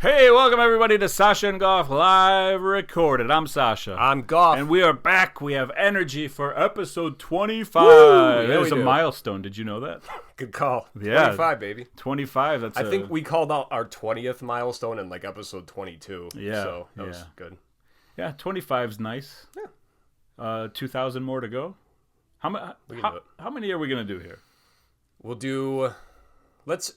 Hey, welcome everybody to Sasa and Goff Live Recorded. I'm Sasha. I'm Goff. And we are back. We have energy for episode 25. Woo! It is a milestone. Did you know that? Good call. Yeah. 25, baby. 25. I think we called out our 20th milestone in like episode 22. Yeah. So that was good. Yeah, 25 is nice. Yeah. 2,000 more to go. How many are we going to do here? We'll do... Let's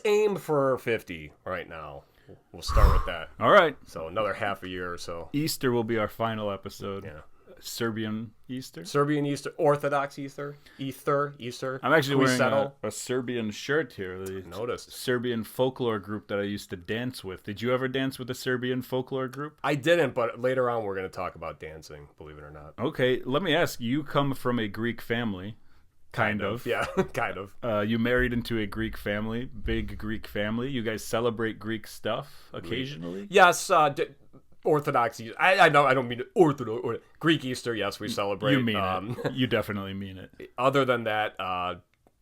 aim for 50 right now. We'll start with that. All right. So another half a year or so. Easter will be our final episode. Yeah. Serbian Easter. Serbian Easter. Orthodox Easter. Easter. I'm actually wearing a Serbian shirt here. I noticed. Serbian folklore group that I used to dance with. Did you ever dance with a Serbian folklore group? I didn't, but later on we're going to talk about dancing, believe it or not. Okay, let me ask. You come from a Greek family. Kind of. Yeah, kind of. You married into a Greek family, big Greek family. You guys celebrate Greek stuff occasionally? Yes, Orthodox Easter. I know I don't mean Orthodox. Or Greek Easter, yes, we celebrate. You mean it. You definitely mean it. Other than that,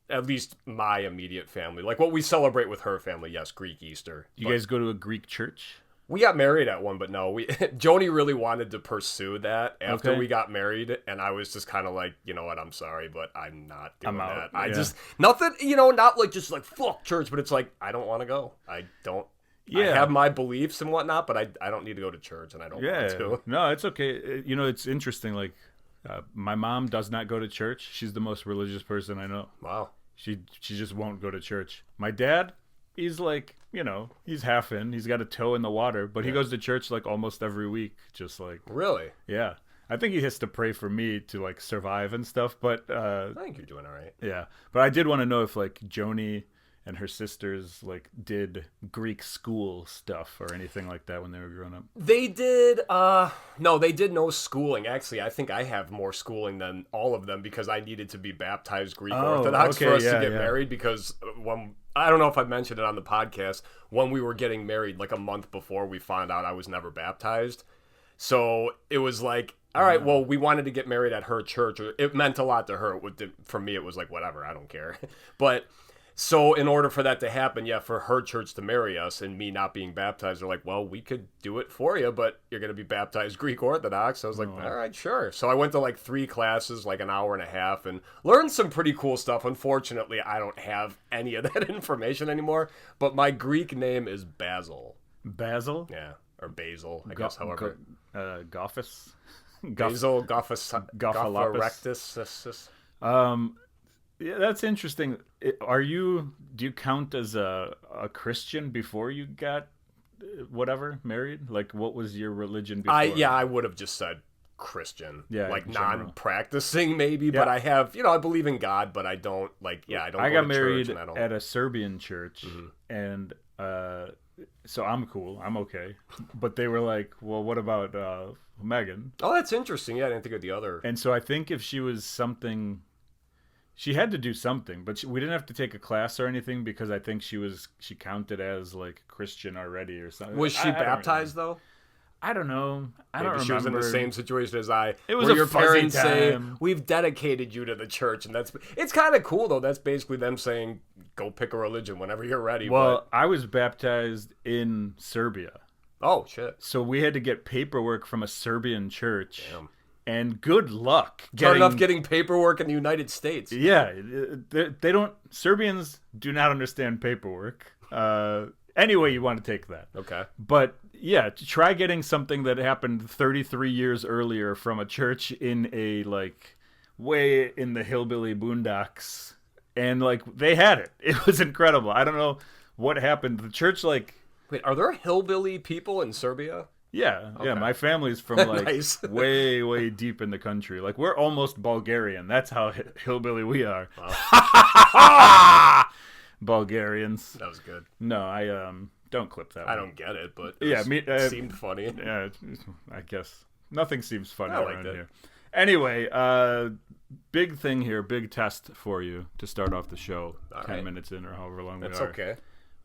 at least my immediate family, like what we celebrate with her family, yes, Greek Easter. You guys go to a Greek church? We got married at one, but no, Joni really wanted to pursue that after we got married, and I was just kind of like, you know what, I'm sorry, but I'm not doing that. I just, nothing, not like just like, fuck church, but it's like, I don't want to go. I don't. Yeah. I have my beliefs and whatnot, but I don't need to go to church, and I don't want to. No, it's okay. It's interesting, like, my mom does not go to church. She's the most religious person I know. Wow. She just won't go to church. My dad, he's like, he's half in. He's got a toe in the water, but he goes to church like almost every week. Just like, really? Yeah. I think he has to pray for me to like survive and stuff. But I think you're doing all right. Yeah. But I did want to know if like Joni and her sisters like did Greek school stuff or anything like that when they were growing up. They did. No, they did no schooling. Actually, I think I have more schooling than all of them because I needed to be baptized Greek Orthodox for us to get married. Because when I don't know if I mentioned it on the podcast, when we were getting married, like a month before, we found out I was never baptized. So it was like, all right, well, we wanted to get married at her church. It meant a lot to her. For me, it was like, whatever, I don't care. But so in order for that to happen, for her church to marry us and me not being baptized, they're like, well, we could do it for you, but you're going to be baptized Greek Orthodox. So I was like, all right, sure. So I went to like 3 classes, like an hour and a half, and learned some pretty cool stuff. Unfortunately, I don't have any of that information anymore, but my Greek name is Basil. Basil? Yeah, or Basil, I guess, however. Goffus? Basil, Goffus, Goffarectus. Yeah, that's interesting. Do you count as a Christian before you got married? Like, what was your religion before? I would have just said Christian. Yeah, like non-practicing maybe, but I have, I believe in God, but I don't I don't. I got married church at a Serbian church, and so I'm cool. I'm okay. But they were like, well, what about Megan? Oh, that's interesting. Yeah, I didn't think of the other. And so I think if she was something. She had to do something, but we didn't have to take a class or anything because I think she counted as like Christian already or something. Was she baptized though? I don't know. I don't remember. She was in the same situation as I. It was your parents time. Say, we've dedicated you to the church, and it's kind of cool though. That's basically them saying, go pick a religion whenever you're ready. Well, I was baptized in Serbia. Oh shit! So we had to get paperwork from a Serbian church. Damn. And good luck. Getting paperwork in the United States. Yeah, they don't. Serbians do not understand paperwork. Anyway, you want to take that. Okay. But yeah, try getting something that happened 33 years earlier from a church in a way in the hillbilly boondocks, and they had it. It was incredible. I don't know what happened. The church Wait, are there hillbilly people in Serbia? Yeah, okay. Yeah, my family's from nice. way, way deep in the country. We're almost Bulgarian. That's how hillbilly we are. Wow. Bulgarians. That was good. No, I don't clip that. I don't get it, but it seemed funny. Yeah, I guess nothing seems funny around it. here. Anyway, big thing here, big test for you to start off the show. All 10 minutes in or however long we are. That's okay.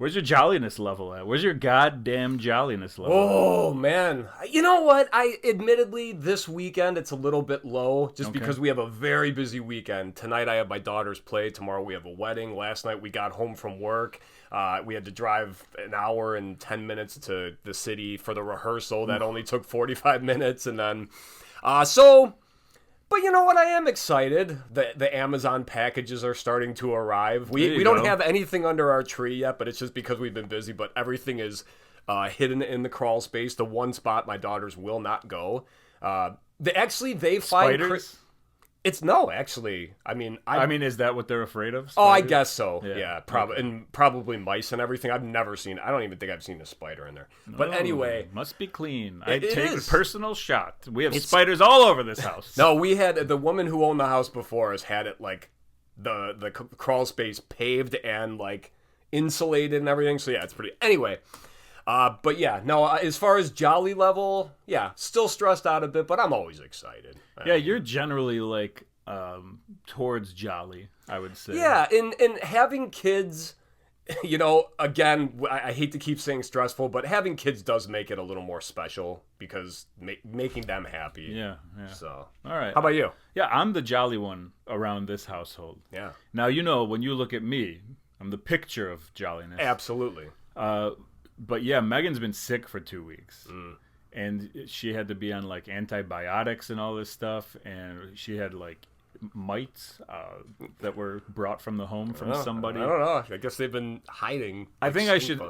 Where's your jolliness level at? Where's your goddamn jolliness level? Oh, man. You know what? Admittedly, this weekend, it's a little bit low just because we have a very busy weekend. Tonight, I have my daughter's play. Tomorrow, we have a wedding. Last night, we got home from work. We had to drive an hour and 10 minutes to the city for the rehearsal. That only took 45 minutes. And then, but you know what? I am excited. The Amazon packages are starting to arrive. We don't have anything under our tree yet, but it's just because we've been busy. But everything is hidden in the crawl space. The one spot my daughters will not go. They find spiders. I mean, is that what they're afraid of? Spiders? Oh, I guess so. Yeah, probably, and probably mice and everything. I don't even think I've seen a spider in there. But anyway, must be clean. I take a personal shot. We have spiders all over this house. No, we had the woman who owned the house before us had it like the crawl space paved and like insulated and everything. So yeah, it's pretty. Anyway. But yeah, no, as far as jolly level, yeah, still stressed out a bit, but I'm always excited. Yeah, you're generally like, towards jolly, I would say. Yeah, and having kids, you know, again, I hate to keep saying stressful, but having kids does make it a little more special because making them happy. Yeah. So, all right. How about you? Yeah, I'm the jolly one around this household. Yeah. Now, you know, when you look at me, I'm the picture of jolliness. Absolutely. But yeah, Megan's been sick for 2 weeks. And she had to be on like antibiotics and all this stuff. And she had like mites that were brought from the home from somebody. I don't know. I guess they've been hiding. I should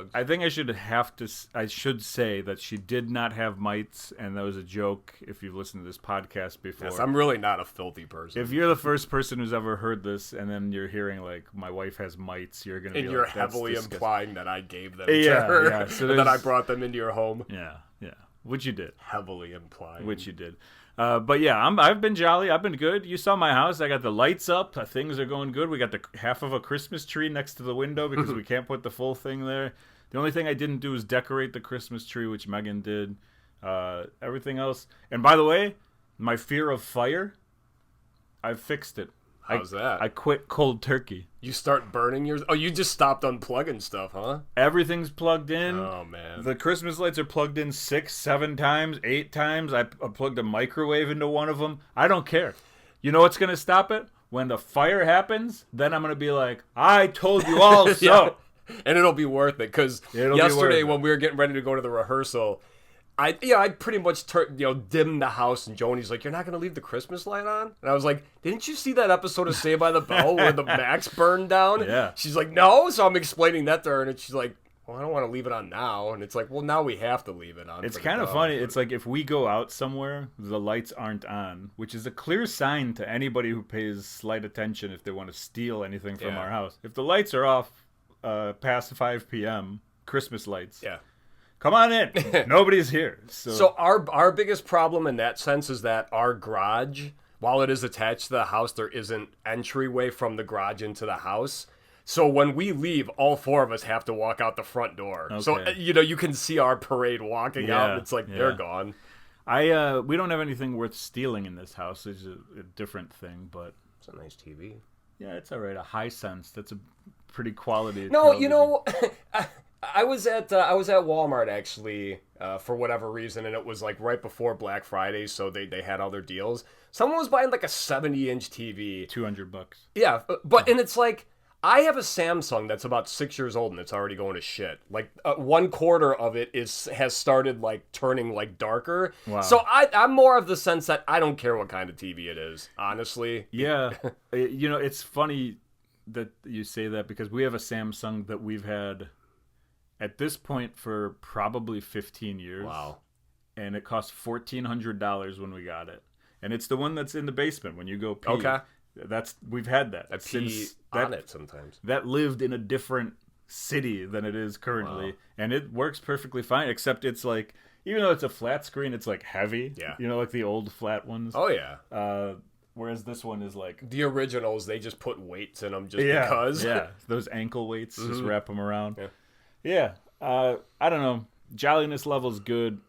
say that she did not have mites, and that was a joke. If you've listened to this podcast before, yes, I'm really not a filthy person. If you're the first person who's ever heard this, and then you're hearing like my wife has mites, you're gonna. And be you're like, heavily disgusting. Implying that I gave them to her, yeah. So and that I brought them into your home. Yeah, which you did. Heavily implying. Which you did. But yeah, I've been jolly. I've been good. You saw my house. I got the lights up. Things are going good. We got the half of a Christmas tree next to the window because we can't put the full thing there. The only thing I didn't do is decorate the Christmas tree, which Megan did. Everything else. And by the way, my fear of fire, I've fixed it. How's that? I quit cold turkey. You start burning yours? Oh, you just stopped unplugging stuff, huh? Everything's plugged in. Oh, man. The Christmas lights are plugged in 6, 7 times, 8 times. I plugged a microwave into one of them. I don't care. You know what's going to stop it? When the fire happens, then I'm going to be like, I told you all so. Yeah. And it'll be worth it, because yesterday when we were getting ready to go to the rehearsal, I pretty much dimmed the house, and Joni's like, "You're not going to leave the Christmas light on?" And I was like, "Didn't you see that episode of Saved by the Bell where the Max burned down?" Yeah. She's like, "No." So I'm explaining that to her, and she's like, "Well, I don't want to leave it on now." And it's like, "Well, now we have to leave it on." It's kind of funny. It's like if we go out somewhere, the lights aren't on, which is a clear sign to anybody who pays slight attention if they want to steal anything from our house. If the lights are off past 5 p.m., Christmas lights. Yeah. Come on in. Nobody's here. So our biggest problem in that sense is that our garage, while it is attached to the house, there isn't entryway from the garage into the house. So when we leave, all 4 of us have to walk out the front door. Okay. So, you can see our parade walking out. It's like they're gone. We don't have anything worth stealing in this house. It's a different thing, but... It's a nice TV. Yeah, it's all right. A Hisense. That's a pretty quality television. I was at Walmart actually for whatever reason, and it was like right before Black Friday, so they had all their deals. Someone was buying like a 70-inch TV, $200. Yeah, but and it's like I have a Samsung that's about 6 years old and it's already going to shit. Like 1/4 of it has started like turning like darker. Wow. So I'm more of the sense that I don't care what kind of TV it is, honestly. Yeah, it's funny that you say that because we have a Samsung that we've had at this point for probably 15 years. Wow. And it cost $1,400 when we got it. And it's the one that's in the basement when you go pee. Okay. We've had that. I pee on it sometimes. That lived in a different city than it is currently. Wow. And it works perfectly fine, except it's like, even though it's a flat screen, it's like heavy. Yeah. Like the old flat ones. Oh, yeah. Whereas this one is like... The originals, they just put weights in them just because. Yeah, those ankle weights, just wrap them around. Yeah. I don't know. Jolliness level's good.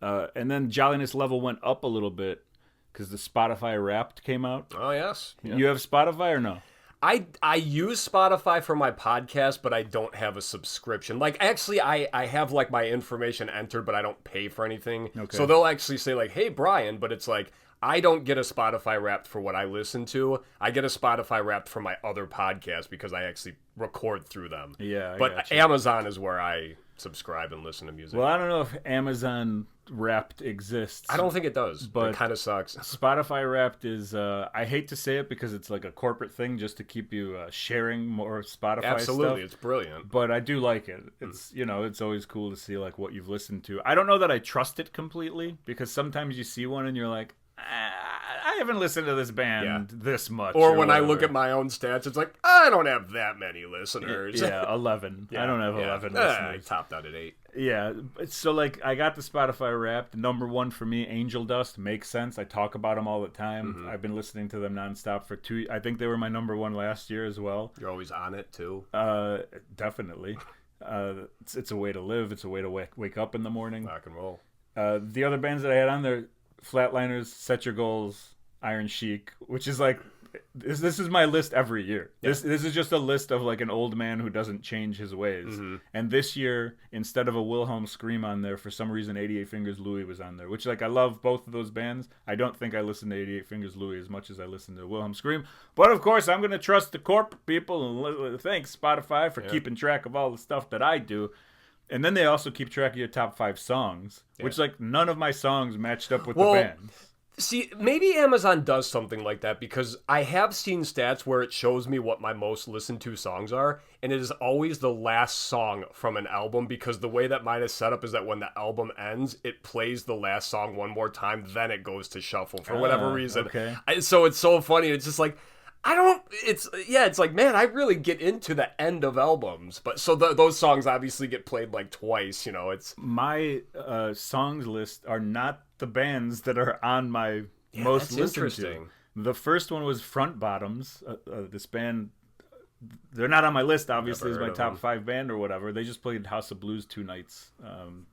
And then Jolliness level went up a little bit because the Spotify Wrapped came out. Oh, yes. Yeah. You have Spotify or no? I use Spotify for my podcast, but I don't have a subscription. Like, actually, I have, like, my information entered, but I don't pay for anything. Okay. So they'll actually say, like, hey, Brian, but it's like, I don't get a Spotify Wrapped for what I listen to. I get a Spotify Wrapped for my other podcasts because I actually record through them. Yeah, but Amazon is where I subscribe and listen to music. Well, I don't know if Amazon Wrapped exists. I don't think it does, but it kind of sucks. Spotify Wrapped is, I hate to say it because it's like a corporate thing just to keep you sharing more Spotify Absolutely, stuff. It's brilliant. But I do like it. It's, it's always cool to see like what you've listened to. I don't know that I trust it completely because sometimes you see one and you're like, I haven't listened to this band this much. Or when I look at my own stats, it's like, I don't have that many listeners. Yeah, 11. I don't have 11 listeners. I topped out at 8. Yeah, so like I got the Spotify Wrapped. Number one for me, Angel Dust, makes sense. I talk about them all the time. Mm-hmm. I've been listening to them nonstop for 2. I think they were my number one last year as well. You're always on it too. Definitely. It's a way to live. It's a way to wake up in the morning. Rock and roll. The other bands that I had on there, Flatliners, Set Your Goals, Iron Chic, which is like this is my list every year. Yeah. This is just a list of like an old man who doesn't change his ways. Mm-hmm. And this year, instead of a Wilhelm Scream on there, for some reason 88 Fingers Louie was on there, which like I love both of those bands. I don't think I listen to 88 Fingers Louie as much as I listen to Wilhelm Scream, but of course I'm going to trust the corporate people and thanks Spotify for keeping track of all the stuff that I do. And then they also keep track of your top 5 songs, which like none of my songs matched up with the bands. See, maybe Amazon does something like that because I have seen stats where it shows me what my most listened to songs are, and it is always the last song from an album because the way that mine is set up is that when the album ends, it plays the last song one more time, then it goes to shuffle for whatever reason. Okay. So it's so funny. It's just like, it's like, man, I really get into the end of albums. But so those songs obviously get played like twice, it's... My songs list are not the bands that are on my most listened to. The first one was Front Bottoms, this band. They're not on my list, obviously, as my top 5 band or whatever. They just played House of Blues 2 nights.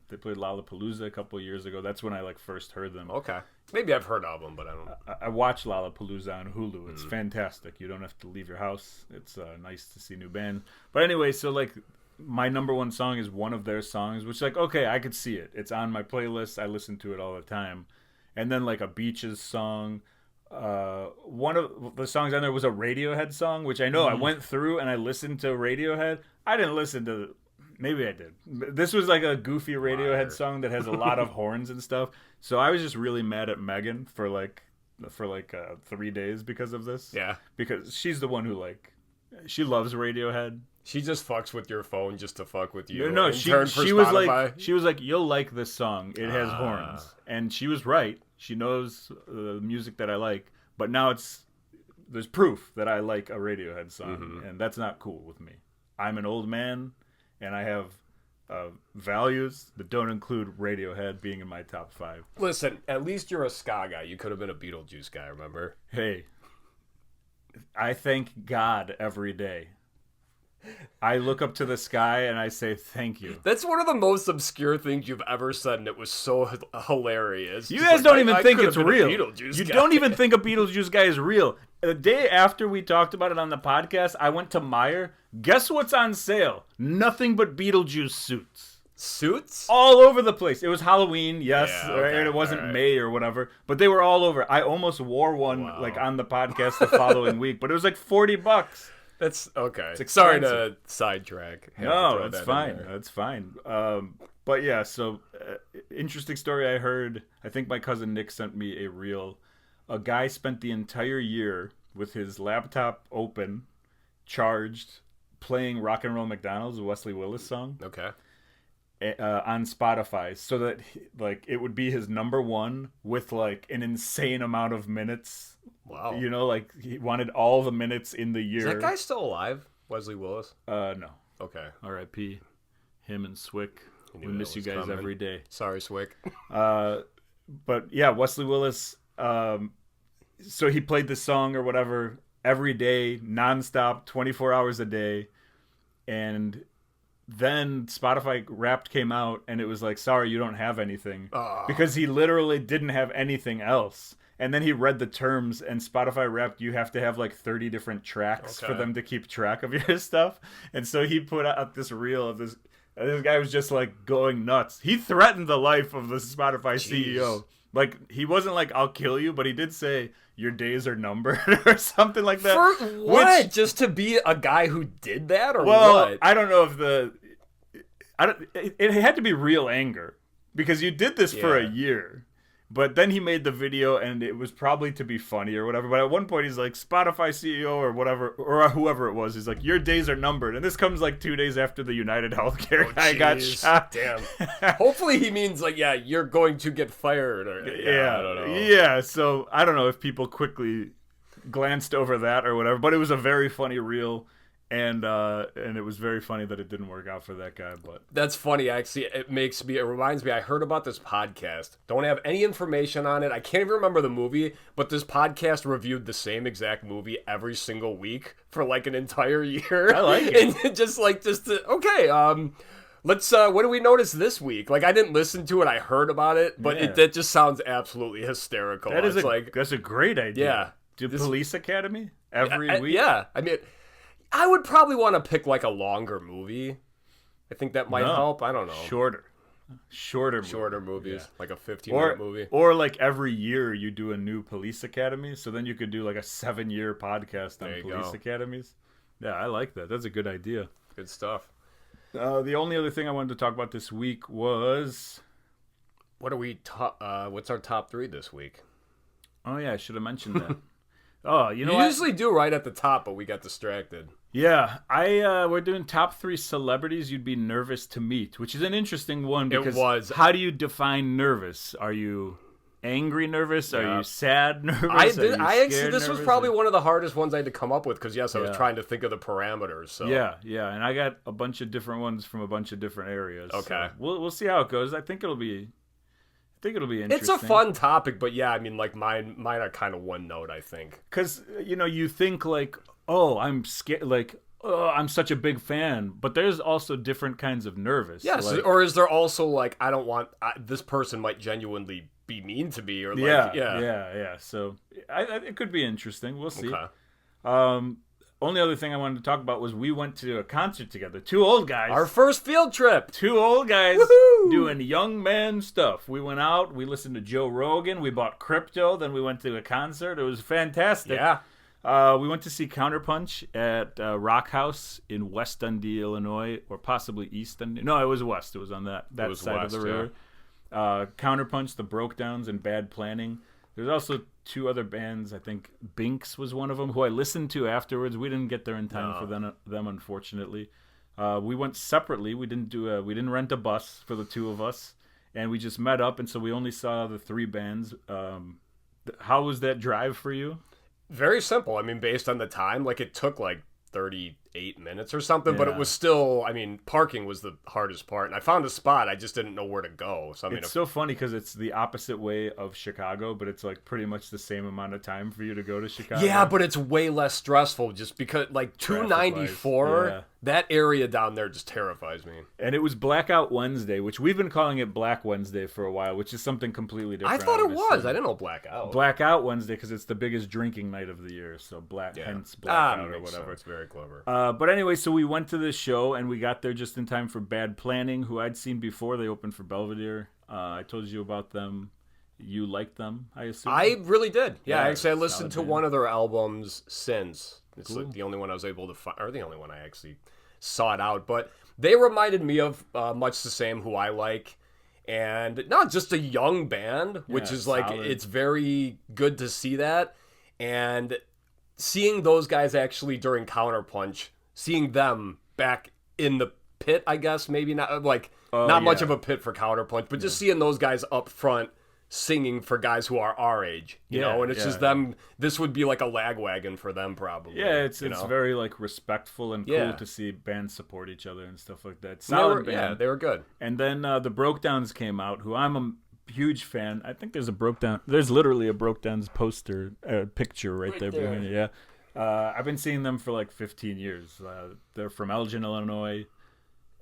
They played Lollapalooza a couple of years ago. That's when I like first heard them. Okay. Maybe I've heard of them, but I don't... I watched Lollapalooza on Hulu. It's fantastic. You don't have to leave your house. It's nice to see new band. But anyway, so like my number one song is one of their songs, which like, okay, I could see it. It's on my playlist. I listen to it all the time. And then like a Beaches song. One of the songs on there was a Radiohead song, which I know I went through and I listened to Radiohead. I didn't listen to... Maybe I did. This was like a goofy Radiohead song that has a lot of horns and stuff. So I was just really mad at Megan for 3 days because of this. Yeah. Because she's the one who like... She loves Radiohead. She just fucks with your phone just to fuck with you. No, she was like, you'll like this song. It has horns. And she was right. She knows the music that I like. But now there's proof that I like a Radiohead song. Mm-hmm. And that's not cool with me. I'm an old man, and I have values that don't include Radiohead being in my top 5. Listen, at least you're a ska guy. You could have been a Beetlejuice guy, remember? Hey, I thank God every day. I look up to the sky and I say thank you. That's one of the most obscure things you've ever said, and it was so hilarious. You guys don't even think it's real. You don't even think a Beetlejuice guy is real. The day after we talked about it on the podcast, I went to Meijer. Guess what's on sale? Nothing but Beetlejuice suits. Suits? All over the place. It was Halloween, yes, okay, and it wasn't May or whatever, but they were all over. I almost wore one like on the podcast the following week, but it was like $40. That's okay. Sorry to sidetrack. No, it's fine. It's fine. But yeah, so interesting story I heard. I think my cousin Nick sent me a reel. A guy spent the entire year with his laptop open, charged, playing Rock and Roll McDonald's, a Wesley Willis song. Okay. On Spotify, so that like it would be his number one with like an insane amount of minutes. Wow. Like he wanted all the minutes in the year. Is that guy still alive? Wesley Willis? No. Okay. R.I.P. Him and Swick. We miss you guys every day. Sorry, Swick. But yeah, Wesley Willis. So he played this song or whatever every day, nonstop, 24 hours a day, and then Spotify Wrapped came out and it was like, sorry, you don't have anything. Because he literally didn't have anything else. And then he read the terms, and Spotify Wrapped, you have to have like 30 different tracks for them to keep track of your stuff. And so he put out this reel of this. This guy was just like going nuts. He threatened the life of the Spotify CEO. Like, he wasn't like, I'll kill you, but he did say, your days are numbered or something like that. For what? Just to be a guy who did that, or what? I don't know if it had to be real anger, because you did this for a year. But then he made the video, and it was probably to be funny or whatever. But at one point, he's like, Spotify CEO or whatever, or whoever it was, he's like, your days are numbered. And this comes like 2 days after the United Healthcare guy got shot. Damn. Hopefully he means like, you're going to get fired. Or, I don't know. Yeah, so I don't know if people quickly glanced over that or whatever. But it was a very funny reel. And it was very funny that it didn't work out for that guy. But that's funny, actually. It reminds me, I heard about this podcast. Don't have any information on it. I can't even remember the movie, but this podcast reviewed the same exact movie every single week for like an entire year. I like it. And let's what do we notice this week? Like, I didn't listen to it, I heard about it, but that just sounds absolutely hysterical. That's a great idea. Yeah. Police Academy every week? Yeah. I mean, I would probably want to pick like a longer movie. I think that might help. I don't know. Shorter movies, like a 15-minute movie. Or like every year you do a new police academy, so then you could do like a 7-year podcast on police academies. Yeah, I like that. That's a good idea. Good stuff. The only other thing I wanted to talk about this week was... what's our top 3 this week? Oh yeah, I should have mentioned that. You usually do right at the top, but we got distracted. Yeah, we're doing top 3 celebrities you'd be nervous to meet, which is an interesting one because how do you define nervous? Are you angry nervous? Yeah. Are you sad nervous? This was probably one of the hardest ones I had to come up with because I was trying to think of the parameters. So yeah, and I got a bunch of different ones from a bunch of different areas. Okay, so we'll see how it goes. I think it'll be interesting. It's a fun topic, but yeah, I mean, like mine are kind of one note, I think. Because, you think like, oh, I'm scared, like, oh, I'm such a big fan. But there's also different kinds of nervous. Yes, or is there also like, I don't want, this person might genuinely be mean to me, or like, yeah. So it could be interesting. We'll see. Okay. Only other thing I wanted to talk about was we went to a concert together. 2 old guys. Our first field trip. 2 old guys doing young man stuff. We went out. We listened to Joe Rogan. We bought crypto. Then we went to a concert. It was fantastic. Yeah. We went to see Counterpunch at Rochaus in West Dundee, Illinois, or possibly East Dundee. No, it was West. It was on that side of the river. Yeah. Counterpunch, the Brokedowns, and Bad Planning. There's also 2 other bands. I think Binks was one of them, who I listened to afterwards. We didn't get there in time for them, unfortunately. We went separately. We didn't rent a bus for the 2 of us, and we just met up. And so we only saw the 3 bands. How was that drive for you? Very simple. I mean, based on the time, like it took like 38 minutes or something, but it was still, I mean, parking was the hardest part. And I found a spot, I just didn't know where to go. So I mean, it's so funny because it's the opposite way of Chicago, but it's like pretty much the same amount of time for you to go to Chicago. Yeah, but it's way less stressful just because like 294, that area down there just terrifies me. And it was Blackout Wednesday, which we've been calling it Black Wednesday for a while, which is something completely different. I thought it was. I didn't know Blackout. Blackout Wednesday because it's the biggest drinking night of the year, so hence Blackout or whatever. It's very clever. But anyway, so we went to this show and we got there just in time for Bad Planning, who I'd seen before. They opened for Belvedere. I told you about them. You liked them, I assume? I really did. Yeah, actually, I listened to one of their albums since. It's like the only one I was able to find, or the only one I actually sought out. But they reminded me of Much the Same, who I like. And not just a young band, which is like, it's very good to see that. And seeing those guys actually during Counterpunch, seeing them back in the pit, I guess, maybe not like much of a pit for Counterpunch, but just seeing those guys up front singing for guys who are our age, you know, and it's just them. This would be like a lagwagon for them, probably. Yeah, it's very like respectful and cool to see bands support each other and stuff like that. Solid band. Yeah, they were good. And then the Brokedowns came out, who I'm a huge fan. I think there's literally a Brokedowns poster, picture right there behind it. Yeah. I've been seeing them for like 15 years. They're from Elgin, Illinois.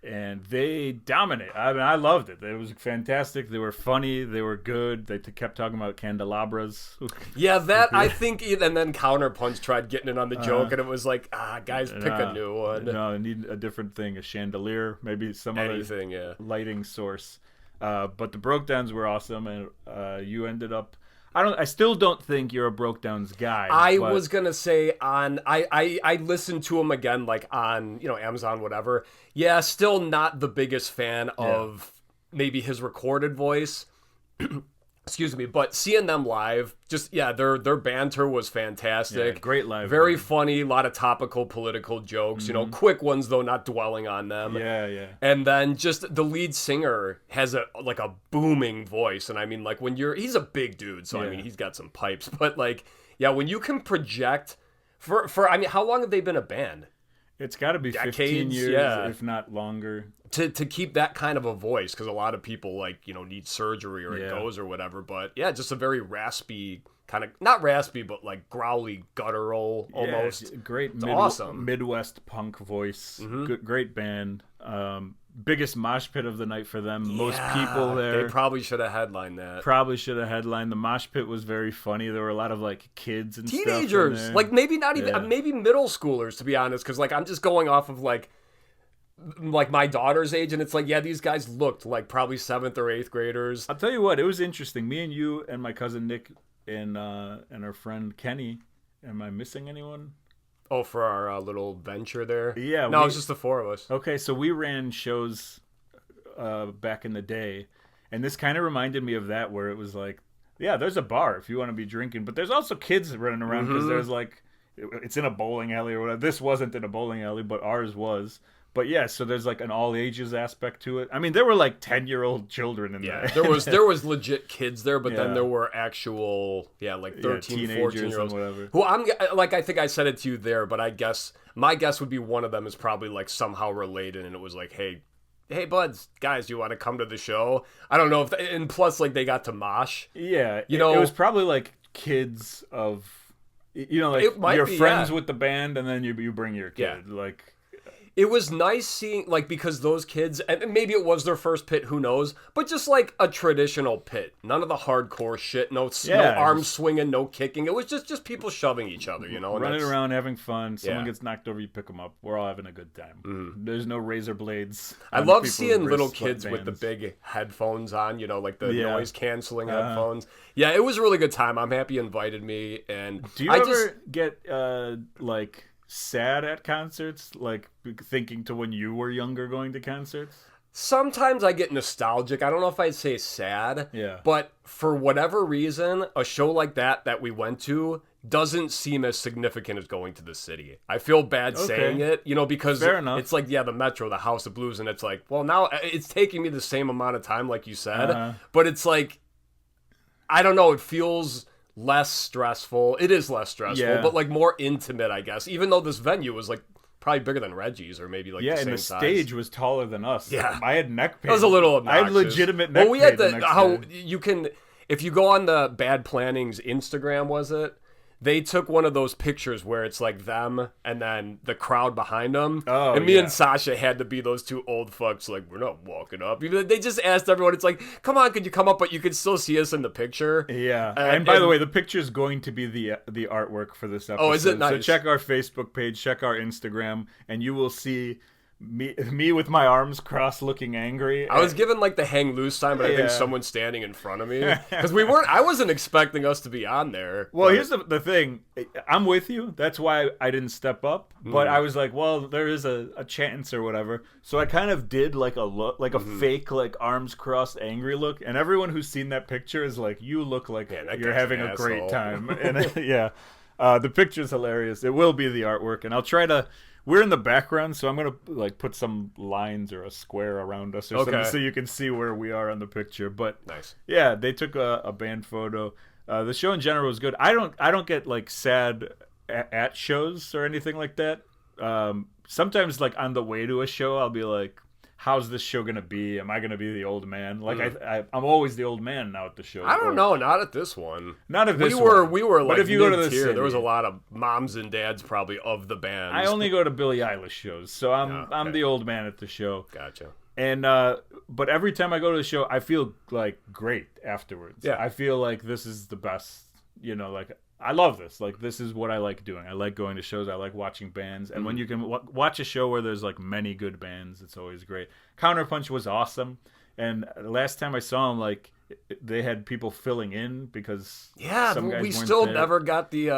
and they dominate. I mean, I loved it. It was fantastic. They were funny. They were good. They kept talking about candelabras. Yeah, that I think, and then Counterpunch tried getting in on the joke, and it was like, guys, pick a new one. No, I need a different thing, a chandelier, maybe some Anything, other lighting source. But the Brokedowns were awesome, and you ended up. I still don't think you're a Brokedowns guy. I was gonna say I listened to him again, like on Amazon, whatever. Yeah, still not the biggest fan of maybe his recorded voice. Excuse me, but seeing them live, just their banter was fantastic. Yeah, great live, very funny. A lot of topical political jokes. Quick ones though, not dwelling on them. Yeah. And then just the lead singer has a booming voice, and I mean, like he's a big dude, so I mean he's got some pipes, but like when you can project for I mean, how long have they been a band? It's got to be decades, 15 years, if not longer. To keep that kind of a voice, because a lot of people need surgery or it goes or whatever. But just a very raspy kind of, not raspy, but like growly, guttural almost. Great, awesome Midwest punk voice. Great band. Biggest mosh pit of the night for them. Most people there. They probably should have headlined that. The mosh pit was very funny. There were a lot of like kids and teenagers, stuff in there. like maybe not even maybe middle schoolers, to be honest, because like I'm just going off of like my daughter's age, and it's like these guys looked like probably 7th or 8th graders. I'll tell you what, it was interesting. Me and you and my cousin Nick and our friend Kenny. Am I missing anyone? Oh, for our little venture there? Yeah. No, it was just the 4 of us. Okay, so we ran shows back in the day, and this kind of reminded me of that, where it was like, there's a bar if you want to be drinking, but there's also kids running around because there's like, it's in a bowling alley or whatever. This wasn't in a bowling alley, but ours was. But so there's like an all ages aspect to it. I mean, there were like 10-year-old children in there. there was legit kids there, but then there were actual like 13, 14-year-olds whatever. who I'm like, I think I said it to you there, but I guess my guess would be one of them is probably like somehow related, and it was like, hey buds, guys, you want to come to the show? I don't know if and plus like they got to mosh. Yeah, it was probably like kids of like you're friends with the band, and then you bring your kid like. It was nice seeing, like, because those kids, and maybe it was their first pit, who knows, but just like a traditional pit. None of the hardcore shit, no arm swinging, no kicking. It was just people shoving each other, running around, having fun. Someone gets knocked over, you pick them up. We're all having a good time. There's no razor blades. I love seeing little kids with the big headphones on, like the noise-canceling headphones. Yeah, it was a really good time. I'm happy you invited me. And do you ever get, like... sad at concerts, like thinking to when you were younger going to concerts? Sometimes I get nostalgic. I don't know if I'd say sad, but for whatever reason, a show like that we went to doesn't seem as significant as going to the city. I feel bad saying it, because it's like, the Metro, the House of Blues, and it's like, well, now it's taking me the same amount of time, like you said, but it's like, I don't know, it feels less stressful. It is less stressful, but like more intimate, I guess. Even though this venue was like probably bigger than Reggie's, or maybe like the same size. Stage was taller than us. Yeah, I had neck pain. It was a little obnoxious. I had legitimate neck pain. Well, we had you can, if you go on the Bad Planning's Instagram, was it? They took one of those pictures where it's like them and then the crowd behind them. Oh, and me and Sasha had to be those two old fucks. Like, we're not walking up. They just asked everyone. It's like, come on, could you come up? But you could still see us in the picture. Yeah. And by the way, the picture is going to be the artwork for this episode. Oh, is it nice? So check our Facebook page, check our Instagram, and you will see me with my arms crossed looking angry. I was given like the hang loose time, but I think someone's standing in front of me because I wasn't expecting us to be on there. Well, here's the thing. I'm with you. That's why I didn't step up, but I was like, well, there is a chance or whatever. So I kind of did like a look, like a fake, like arms crossed angry look. And everyone who's seen that picture is like, you look like you're having a great time. And the picture's hilarious. It will be the artwork, and I'll try to. We're in the background, so I'm going to like put some lines or a square around us or something so you can see where we are on the picture. But nice. Yeah, they took a band photo. The show in general was good. I don't get like sad at shows or anything like that. Sometimes like on the way to a show, I'll be like, how's this show gonna be? Am I gonna be the old man? Like I'm always the old man now at the show. I don't know, not at this one. Not at this one. We were like, but if you go to the city, there was a lot of moms and dads probably of the band. I only go to Billie Eilish shows, so I'm the old man at the show. Gotcha. And but every time I go to the show, I feel like great afterwards. Yeah. I feel like this is the best. You know, like I love this. Like this is what I like doing. I like going to shows. I like watching bands. And when you can watch a show where there's like many good bands, it's always great. Counterpunch was awesome. And last time I saw them, like they had people filling in because some guys we weren't still there. never got the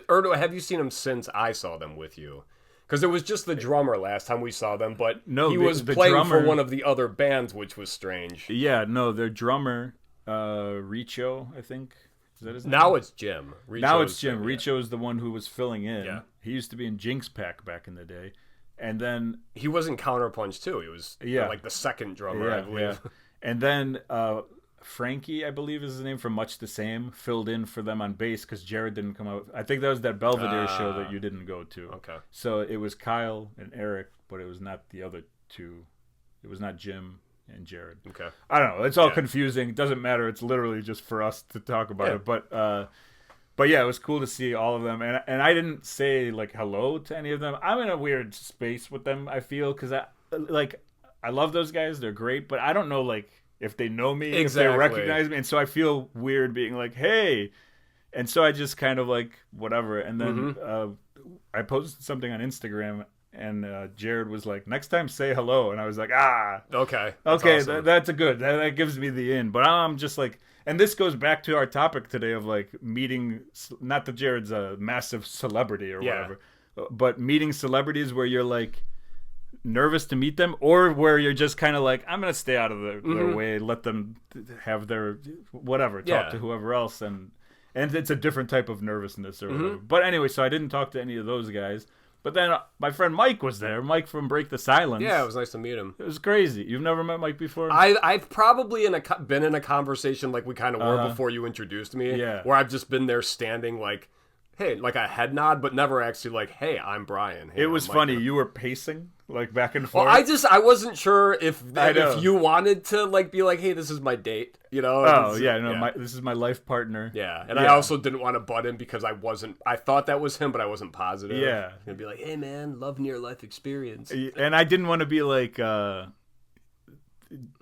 or have you seen them since I saw them with you? Because it was just the drummer last time we saw them, but he was playing drummer, for one of the other bands, which was strange. Yeah, no, their drummer, Richo, I think. Is that his name? Now it's Jim. Now it's Jim. Richo is the one who was filling in. Yeah. He used to be in Jinx Pack back in the day. And then... He was in Counterpunch, too. He was like the second drummer, I believe. Yeah. And then Frankie, I believe is his name, from Much the Same, filled in for them on bass because Jared didn't come out. I think that was that Belvedere show that you didn't go to. Okay. So it was Kyle and Eric, but it was not the other two. It was not Jim and Jared. Okay. I don't know. It's all confusing. It doesn't matter. It's literally just for us to talk about it. But yeah, it was cool to see all of them. And I didn't say like hello to any of them. I'm in a weird space with them, I feel, because I love those guys. They're great, but I don't know like if they know me, if they recognize me. And so I feel weird being like, hey. And so I just kind of like whatever. And then I posted something on Instagram. And Jared was like, next time say hello. And I was like, Okay. Awesome. That's a good. That gives me the in. But I'm just like, and this goes back to our topic today of like meeting, not that Jared's a massive celebrity or whatever, but meeting celebrities where you're like nervous to meet them or where you're just kind of like, I'm going to stay out of their way, let them have their whatever, talk to whoever else. And it's a different type of nervousness or whatever. But anyway, so I didn't talk to any of those guys. But then my friend Mike was there. Mike from Break the Silence. Yeah, it was nice to meet him. It was crazy. You've never met Mike before? I've probably been in a conversation like we kind of were before you introduced me. Yeah. Where I've just been there standing like, hey, like a head nod, but never actually like, hey, I'm Brian. Hey, it was funny. You were pacing like back and forth. Well, I wasn't sure if you wanted to like be like, hey, this is my date, you know? Oh yeah, this is my life partner. Yeah, and I also didn't want to butt in because I thought that was him, but I wasn't positive. Yeah, and be like, hey man, love near life experience. And I didn't want to be like,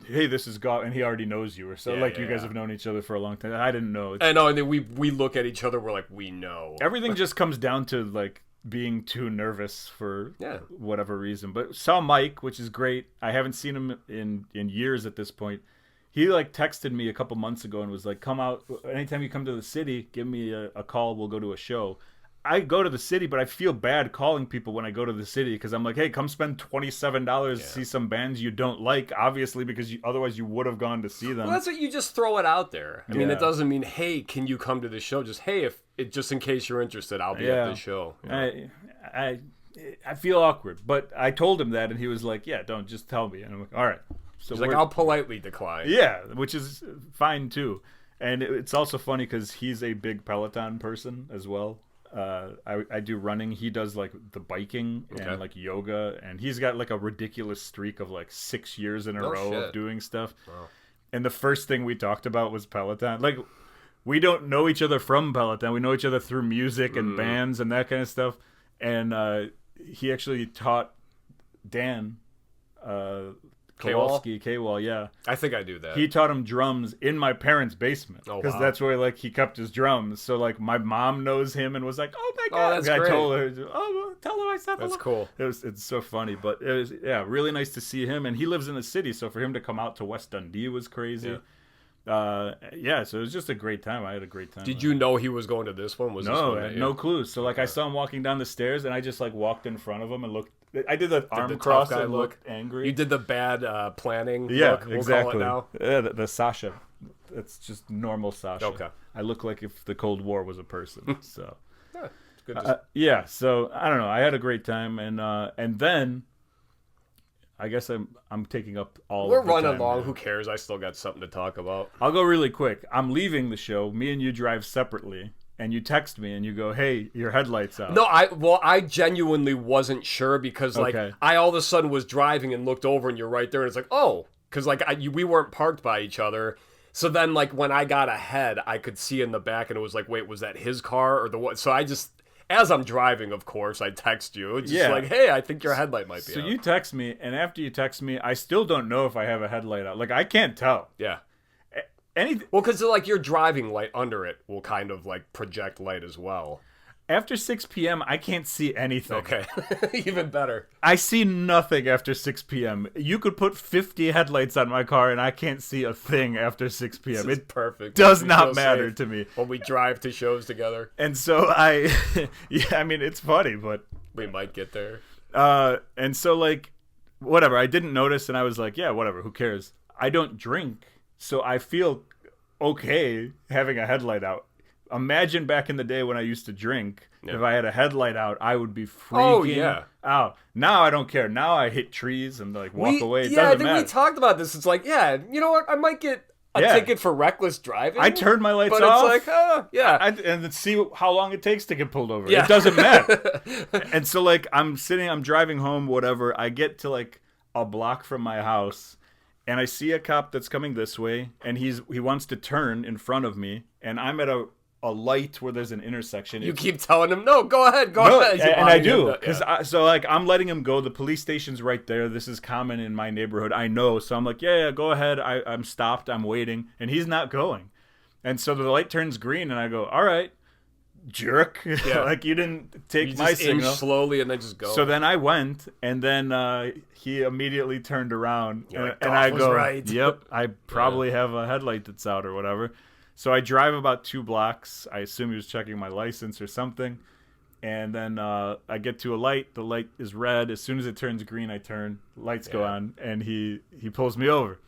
hey, this is Goff, and he already knows you, or so. You guys have known each other for a long time. I didn't know. I know, and then we look at each other, we're like, we know. Everything just comes down to like being too nervous for whatever reason. But saw Mike, which is great. I haven't seen him in years at this point. He like texted me a couple months ago and was like, come out anytime you come to the city, give me a call, we'll go to a show. I go to the city, but I feel bad calling people when I go to the city because I'm like, hey, come spend $27 to see some bands you don't like, obviously, because otherwise you would have gone to see them. Well, that's what you just throw it out there. I mean, it doesn't mean, hey, can you come to the show? Just, hey, just in case you're interested, I'll be at the show. You know? I feel awkward, but I told him that, and he was like, yeah, don't, just tell me. And I'm like, all right. So he's like, I'll politely decline. Yeah, which is fine, too. And it's also funny because he's a big Peloton person as well. I do running. He does like the biking and like yoga, and he's got like a ridiculous streak of like 6 years in a row of doing stuff. Wow. And the first thing we talked about was Peloton. Like, we don't know each other from Peloton. We know each other through music and bands and that kind of stuff. And he actually taught Dan Kowalski, K-Wall, yeah. I think I do that. He taught him drums in my parents' basement because that's where like he kept his drums. So like my mom knows him and was like, "Oh my god!" That's great. I told her, "Oh, tell him I said hello." That's cool. It's so funny, but it was really nice to see him. And he lives in the city, so for him to come out to West Dundee was crazy. So it was just a great time. I had a great time. Did you know he was going to this one? No, I had no clue. So like I saw him walking down the stairs, and I just like walked in front of him and looked. I did the arm cross and looked angry. You did the bad planning look, we'll call it now. Yeah, the Sasha. It's just normal Sasha. Okay. I look like if the Cold War was a person. So it's good. So I don't know. I had a great time, and then I guess I'm taking up all. We're of the running time long. now. Who cares? I still got something to talk about. I'll go really quick. I'm leaving the show. Me and you drive separately. and you text me and you go, "Hey, your headlight's out." No, I genuinely wasn't sure because like I all of a sudden was driving and looked over and you're right there and it's like, oh, because like we weren't parked by each other. So then like when I got ahead, I could see in the back and it was like, wait, was that his car or the what? So I just, as I'm driving, of course, I text you. It's just like, hey, I think your headlight might be out. So you text me, and after you text me, I still don't know if I have a headlight out. Like, I can't tell. Yeah. Anything. Well, because like your driving light under it will kind of like project light as well. After 6 p.m., I can't see anything. Okay. Even better. I see nothing after 6 p.m. You could put 50 headlights on my car, and I can't see a thing after 6 p.m. It's perfect. Does not matter to me. When we drive to shows together. And so yeah, I mean, it's funny, but... We might get there. And so, like, whatever. I didn't notice, and I was like, yeah, whatever, who cares? I don't drink, so I feel okay having a headlight out. Imagine back in the day when I used to drink. Yeah. If I had a headlight out, I would be freaking out. Now I don't care. Now I hit trees and like walk away. It doesn't matter. We talked about this. It's like, yeah, you know what? I might get a ticket for reckless driving. I turned my lights off. But it's like, and then see how long it takes to get pulled over. Yeah. It doesn't matter. And so like I'm driving home, whatever. I get to like a block from my house. And I see a cop that's coming this way, and he wants to turn in front of me, and I'm at a light where there's an intersection. You keep telling him, no, go ahead, go ahead. And I do, because so like I'm letting him go. The police station's right there. This is common in my neighborhood. I know, so I'm like, yeah, go ahead. I'm stopped. I'm waiting, and he's not going. And so the light turns green, and I go, all right, jerk. Yeah. Like you didn't take my signal. Inch slowly and then just go. So then I went, and then he immediately turned around, and Goff I go, right. Yep, I probably have a headlight that's out or whatever. So I drive about 2 blocks. I assume he was checking my license or something. And then I get to a light. The light is red. As soon as it turns green, I turn. Lights go on, and he pulls me over.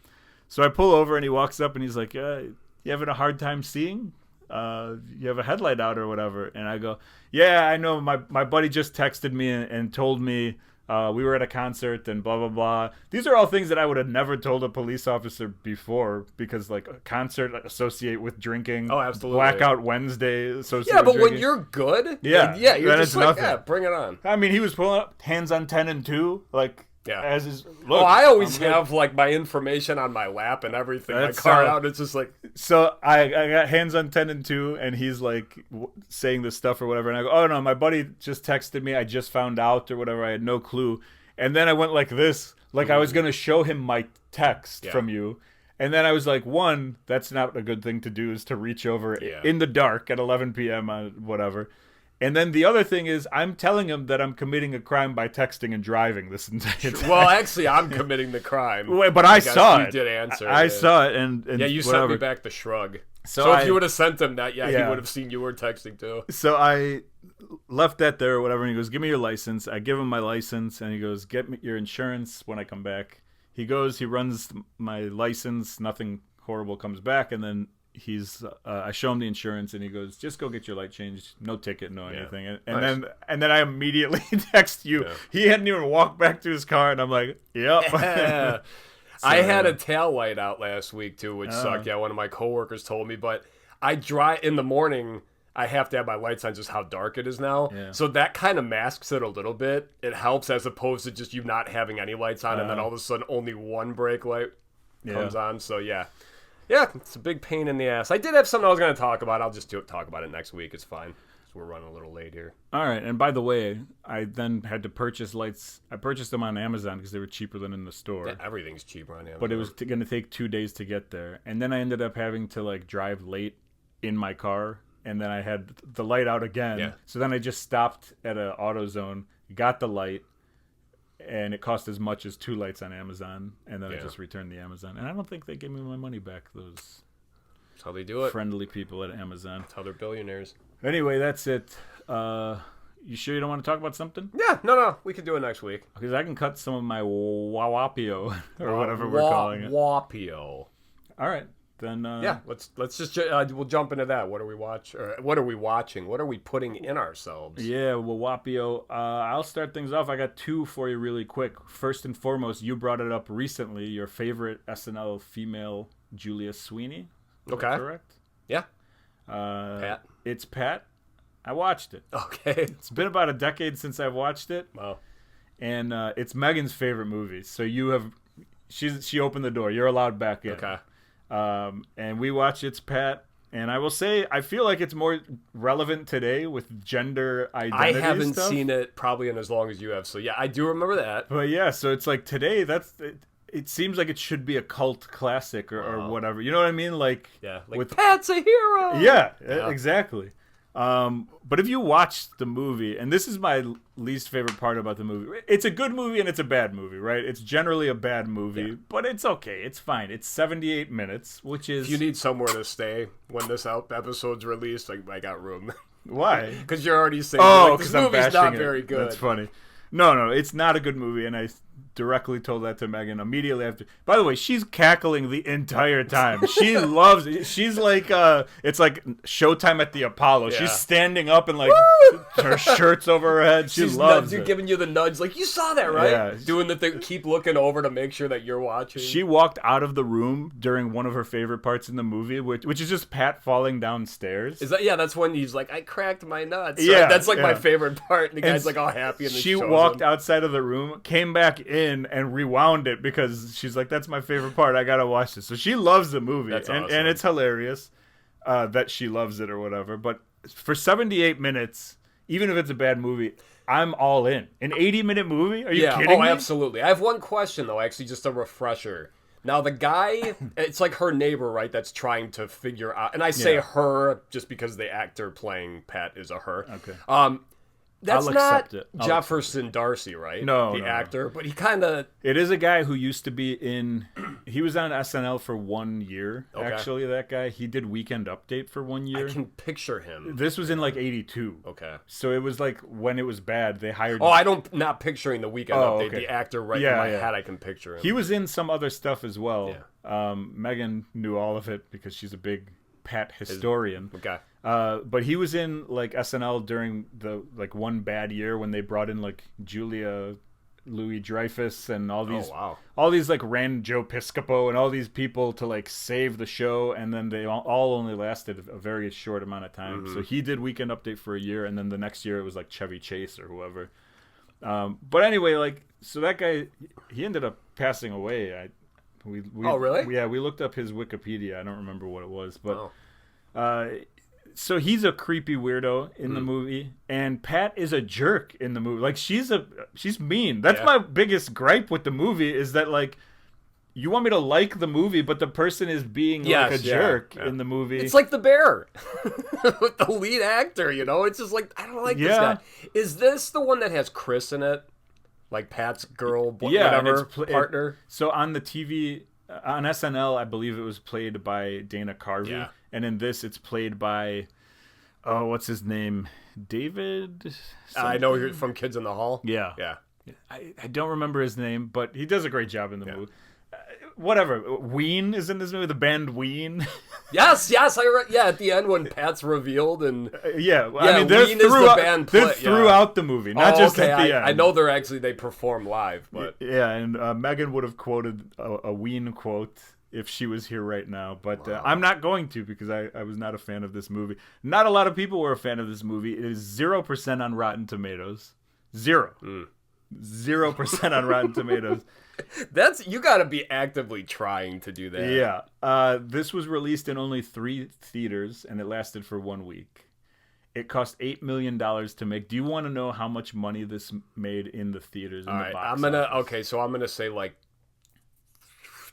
So I pull over, and he walks up, and he's like, you having a hard time seeing? You have a headlight out or whatever. And I go, yeah, I know. My buddy just texted me and told me we were at a concert and blah, blah, blah. These are all things that I would have never told a police officer before because, like, a concert associate with drinking. Oh, absolutely. Blackout Wednesday associate with drinking. When you're good, you're just like, nothing. Yeah, bring it on. I mean, he was pulling up hands on 10 and 2, like... Yeah. As is, look, I always have like my information on my lap and everything. My car out. It's just like. So I got hands on 10 and 2, and he's like saying this stuff or whatever, and I go, oh no, my buddy just texted me. I just found out or whatever. I had no clue, and then I went like this, like I was gonna show him my text from you, and then I was like, one, that's not a good thing to do, is to reach over in the dark at 11 p.m. on whatever. And then the other thing is, I'm telling him that I'm committing a crime by texting and driving this entire time. Well, actually, I'm committing the crime. But I saw it. You did answer. I saw it. And you whatever. Sent me back the shrug. So if you would have sent him that, he would have seen you were texting too. So I left that there or whatever, and he goes, give me your license. I give him my license, and he goes, get me your insurance when I come back. He goes, he runs my license. Nothing horrible comes back, and then... I show him the insurance, and he goes, just go get your light changed, no ticket, no anything. And then I immediately text you. He hadn't even walked back to his car, and I'm like, yep. So, I had a tail light out last week too, which sucked. One of my coworkers told me, but I drive in the morning. I have to have my lights on just how dark it is now. So that kind of masks it a little bit. It helps as opposed to just you not having any lights on and then all of a sudden only one brake light comes on. So yeah, it's a big pain in the ass. I did have something I was going to talk about. I'll just talk about it next week. It's fine. We're running a little late here. All right. And by the way, I then had to purchase lights. I purchased them on Amazon because they were cheaper than in the store. Yeah, everything's cheaper on Amazon. But it was going to take 2 days to get there. And then I ended up having to like drive late in my car. And then I had the light out again. Yeah. So then I just stopped at an AutoZone, got the light, and it cost as much as 2 lights on Amazon. And then I just returned the Amazon. And I don't think they gave me my money back, those that's how they do it. Friendly people at Amazon. That's how they're billionaires. Anyway, that's it. You sure you don't want to talk about something? Yeah, no. We can do it next week. Because I can cut some of my wawapio, or whatever we're calling it. Wapio. All right. Then let's just we'll jump into that. What are we watching? What are we watching? What are we putting in ourselves? Yeah, well, Wapio. I'll start things off. I got 2 for you really quick. First and foremost, you brought it up recently. Your favorite SNL female, Julia Sweeney. Is that correct? Yeah. Pat? It's Pat. I watched it. Okay. It's been about a decade since I've watched it. Wow. And it's Megan's favorite movie. So she opened the door. You're allowed back in. Okay. And we watched It's Pat. And I will say, I feel like it's more relevant today with gender identity I haven't stuff. seen it probably in as long as you have. So, yeah, I do remember that. But, yeah, so it's like today, it seems like it should be a cult classic or whatever. You know what I mean? Like Pat's a hero! Yeah, exactly. But if you watch the movie, and this is my least favorite part about the movie, it's a good movie and it's a bad movie, right? It's generally a bad movie, but it's okay. It's fine. It's 78 minutes, which is... If you need somewhere to stay when this episode's released, I got room. Why? Because you're already saying, this movie's not very good. That's funny. No, it's not a good movie, and I directly told that to Megan immediately after. By the way, she's cackling the entire time. She loves it. She's like, it's like Showtime at the Apollo. Yeah. She's standing up and like her shirt's over her head. She's loves it. Giving you the nudge, like, you saw that, right? Yeah. Doing the thing, keep looking over to make sure that you're watching. She walked out of the room during one of her favorite parts in the movie, which is just Pat falling downstairs. That's when he's like, I cracked my nuts. Yeah, right? That's like my favorite part. And the guy's like all happy. And she walked outside of the room, came back in, and rewound it because she's like, that's my favorite part. I gotta watch this. So she loves the movie. That's awesome. And it's hilarious that she loves it or whatever. But for 78 minutes, even if it's a bad movie, I'm all in. An 80-minute movie? Are you kidding me? Oh, absolutely. I have one question, though, actually, just a refresher. Now, the guy, it's like her neighbor, right, that's trying to figure out, and I say her just because the actor playing Pat is a her. Okay. That's not Jefferson Darcy, right? No, the actor, but he kind of... It is a guy who used to be in... He was on SNL for 1 year, actually, that guy. He did Weekend Update for 1 year. I can picture him. This was in, like, 82. Okay. So it was, like, when it was bad, they hired... not picturing the Weekend Update. Okay. The actor in my head, I can picture him. He was in some other stuff as well. Yeah. Megan knew all of it because she's a big Pat historian. Okay. But he was in like SNL during the like one bad year when they brought in like Julia Louis-Dreyfus and all these like Joe Piscopo and all these people to like save the show, and then they all only lasted a very short amount of time. Mm-hmm. So he did Weekend Update for a year, and then the next year it was like Chevy Chase or whoever. But anyway, like so that guy he ended up passing away. Oh really? Yeah, we looked up his Wikipedia. I don't remember what it was, but. So he's a creepy weirdo in the movie, and Pat is a jerk in the movie. Like she's mean. That's my biggest gripe with the movie is that like you want me to like the movie, but the person is being like a jerk in the movie. It's like The Bear with the lead actor. You know, it's just like I don't like this guy. Is this the one that has Chris in it? Like Pat's whatever partner. So on the TV. On SNL, I believe it was played by Dana Carvey, and in this, it's played by, what's his name, David? I know you're from Kids in the Hall. Yeah. I don't remember his name, but he does a great job in the movie. Whatever. Ween is in this movie, the band Ween. Yes, at the end when Pat's revealed and I mean they're throughout the movie, not just at the end. I know they perform live, but and Megan would have quoted a Ween quote if she was here right now, but I'm not going to because I was not a fan of this movie. Not a lot of people were a fan of this movie. It is 0% on Rotten Tomatoes. 0% on Rotten Tomatoes. You got to be actively trying to do that. Yeah. This was released in only 3 theaters, and it lasted for 1 week. It cost $8 million to make. Do you want to know how much money this made in the theaters? All right, I'm gonna say like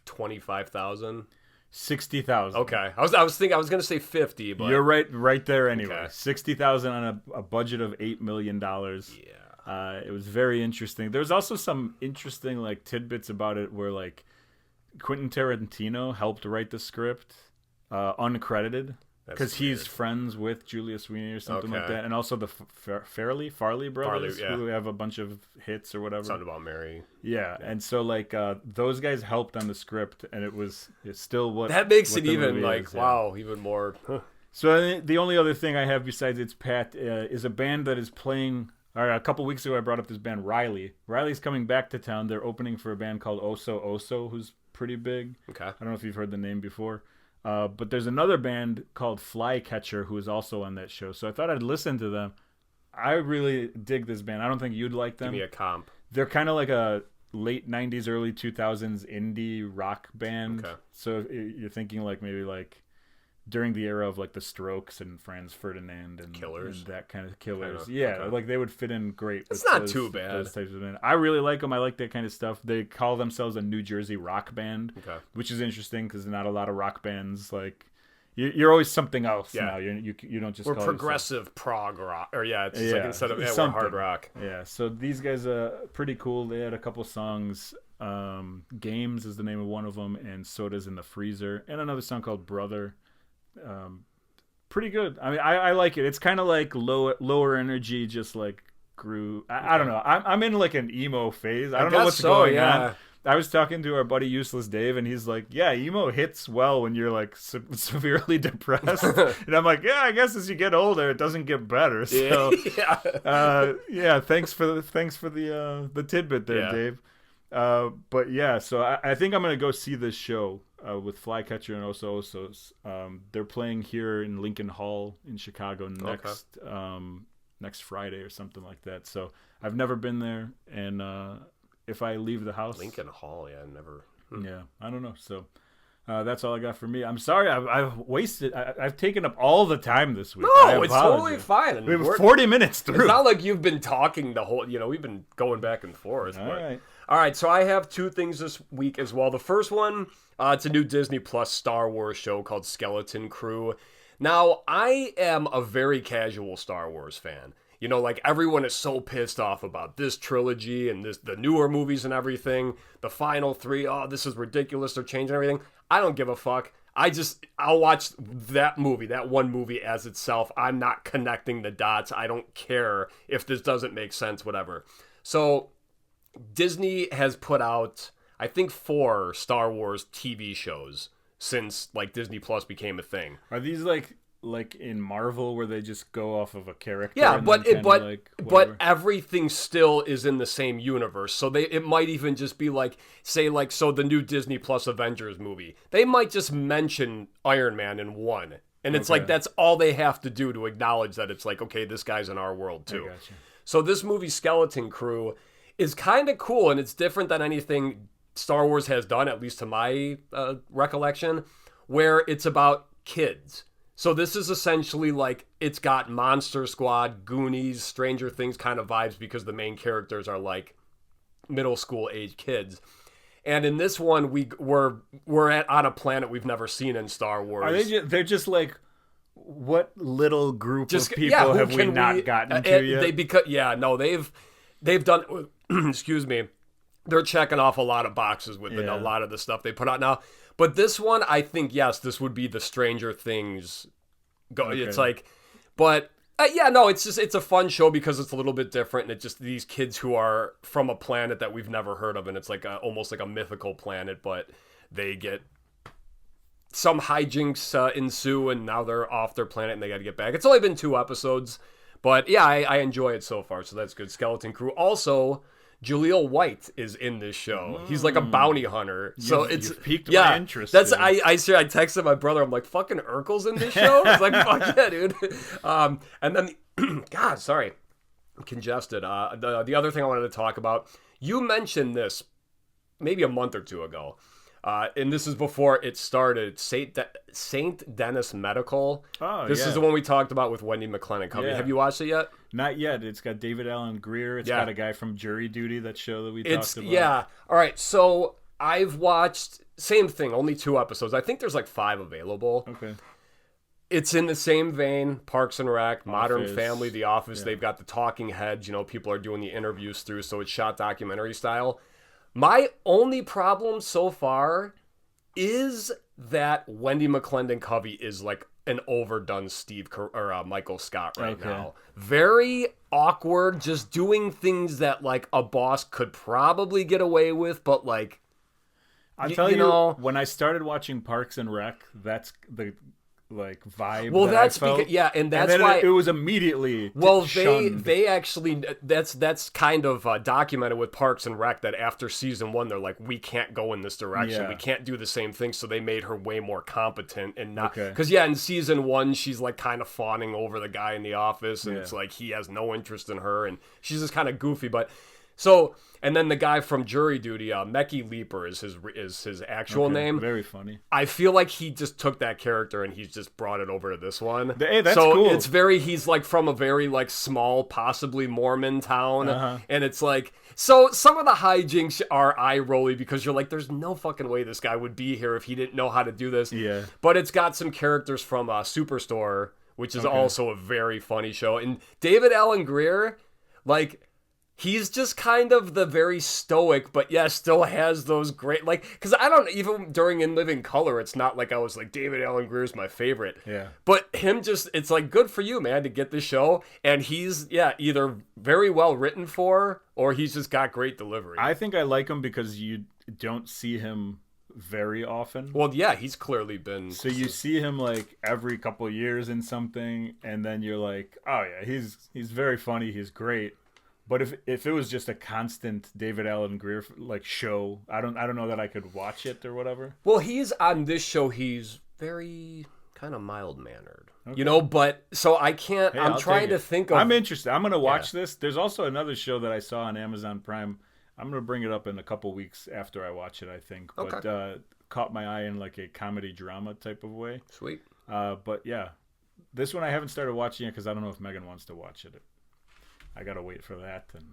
25,000. 60,000. Okay, I was thinking I was gonna say 50, but you're right there anyway. Okay. 60,000 on a budget of $8 million. Yeah. It was very interesting. There's also some interesting like tidbits about it where like Quentin Tarantino helped write the script uncredited because he's friends with Julius Sweeney or something like that, and also the Farley brothers who have a bunch of hits or whatever. Sound About Mary. Yeah, and so like those guys helped on the script, and it's still what that makes it even like even more. So the only other thing I have besides It's Pat is a band that is playing. All right, a couple weeks ago, I brought up this band, Riley. Riley's coming back to town. They're opening for a band called Oso Oso, who's pretty big. Okay. I don't know if you've heard the name before. But there's another band called Flycatcher who is also on that show. So I thought I'd listen to them. I really dig this band. I don't think you'd like them. Give me a comp. They're kind of like a late 90s, early 2000s indie rock band. Okay. So you're thinking like maybe like during the era of like the Strokes and Franz Ferdinand and Killers, and that kind of Killers. Yeah, okay. Like they would fit in great. It's not too bad. Those types of band. I really like them. I like that kind of stuff. They call themselves a New Jersey rock band, which is interesting because not a lot of rock bands like. You're always something else now. You don't just. We're call progressive yourself. prog rock, or it's like instead of we're hard rock. Yeah, so these guys are pretty cool. They had a couple songs. Games is the name of one of them, and Soda's in the Freezer, and another song called Brother. Pretty good. I mean, I like it. It's kind of like lower energy, just like groove. I don't know. I'm in like an emo phase. I don't know what's going on. I was talking to our buddy Useless Dave, and he's like, yeah, emo hits well when you're like severely depressed. And I'm like, yeah, I guess as you get older, it doesn't get better. So, thanks for the tidbit there, Dave. But yeah, so I think I'm going to go see this show with Flycatcher and Oso Osos. They're playing here in Lincoln Hall in Chicago next Friday or something like that. So I've never been there, and if I leave the house, Lincoln Hall, never. Yeah, I don't know. So that's all I got for me. I'm sorry, I've wasted. I've taken up all the time this week. No, it's totally fine. We have 40 minutes through. It's not like you've been talking the whole. We've been going back and forth. All right. So I have two things this week as well. The first one, it's a new Disney Plus Star Wars show called Skeleton Crew. Now, I am a very casual Star Wars fan. Like everyone is so pissed off about this trilogy and the newer movies and everything. The final three, this is ridiculous. They're changing everything. I don't give a fuck. I'll watch that one movie as itself. I'm not connecting the dots. I don't care if this doesn't make sense, whatever. So Disney has put out, I think, 4 Star Wars TV shows since like Disney Plus became a thing. Are these like in Marvel where they just go off of a character? Yeah, but everything still is in the same universe. So it might even just be like, say like, so the new Disney Plus Avengers movie, they might just mention Iron Man in one. And it's like, that's all they have to do to acknowledge that it's like, okay, this guy's in our world too. Gotcha. So this movie Skeleton Crew is kind of cool, and it's different than anything Star Wars has done, at least to my recollection, where it's about kids. So this is essentially like, it's got Monster Squad, Goonies, Stranger Things kind of vibes because the main characters are like middle school age kids. And in this one, we're on a planet we've never seen in Star Wars. Are they're just like, what little group of people have we not gotten to yet? They've done, excuse me, they're checking off a lot of boxes with a lot of the stuff they put out now. But this one, I think, yes, this would be the Stranger Things. It's like, but it's a fun show because it's a little bit different, and it's just these kids who are from a planet that we've never heard of, and it's like almost like a mythical planet, but they get some hijinks ensue, and now they're off their planet and they got to get back. It's only been 2 episodes, but yeah, I enjoy it so far, so that's good. Skeleton Crew. Also, Jaleel White is in this show. He's like a bounty hunter. So you've piqued my interest. That's I texted my brother. I'm like, fucking Urkel's in this show? He's like, fuck yeah, dude. And then, God, sorry, I'm congested. The other thing I wanted to talk about, you mentioned this maybe a month or 2 ago. And this is before it started. Saint Denis Medical. This is the one we talked about with Wendy McClennan Company. Have you watched it yet? Not yet. It's got David Allen Greer. It's got a guy from Jury Duty, that show that we talked about. Yeah. All right. So I've watched, same thing, only 2 episodes. I think there's like 5 available. Okay. It's in the same vein, Parks and Rec, Modern Family, The Office. Yeah. They've got the talking heads. People are doing the interviews through, so it's shot documentary style. My only problem so far is that Wendy McClendon Covey is like an overdone Michael Scott right now. Very awkward, just doing things that like a boss could probably get away with, but like, I'll tell you, when I started watching Parks and Rec, that's like vibe. Well, that's because and that's and why it was immediately they actually that's kind of documented with Parks and Rec that after season 1 they're like, we can't go in this direction, we can't do the same thing, so they made her way more competent and not because in season 1 she's like kind of fawning over the guy in the office, and it's like he has no interest in her, and she's just kind of goofy, but. So, and then the guy from Jury Duty, Mecky Leaper is his actual name. Very funny. I feel like he just took that character and he's just brought it over to this one. Hey, that's cool. It's he's like from a very like small, possibly Mormon town. And it's like, so some of the hijinks are eye-rolly because you're like, there's no fucking way this guy would be here if he didn't know how to do this. Yeah. But it's got some characters from Superstore, which is also a very funny show. And David Alan Grier, like... He's just kind of the very stoic, but still has those great, like, because I don't, even during In Living Color, it's not like I was like, David Alan Grier's my favorite. Yeah. But him just, it's like, good for you, man, to get this show. And he's, either very well written for, or he's just got great delivery. I think I like him because you don't see him very often. Well, yeah, he's clearly been. So you see him like every couple of years in something, and then you're like, oh yeah, he's very funny, he's great. But if it was just a constant David Alan Grier like show, I don't know that I could watch it or whatever. Well, he's on this show. He's very kind of mild mannered, you know. But so I can't. I'm trying to think of. I'm interested. I'm gonna watch this. There's also another show that I saw on Amazon Prime. I'm gonna bring it up in a couple weeks after I watch it, I think. But caught my eye in like a comedy drama type of way. Sweet. But yeah, this one I haven't started watching it because I don't know if Megan wants to watch it. I gotta wait for that, and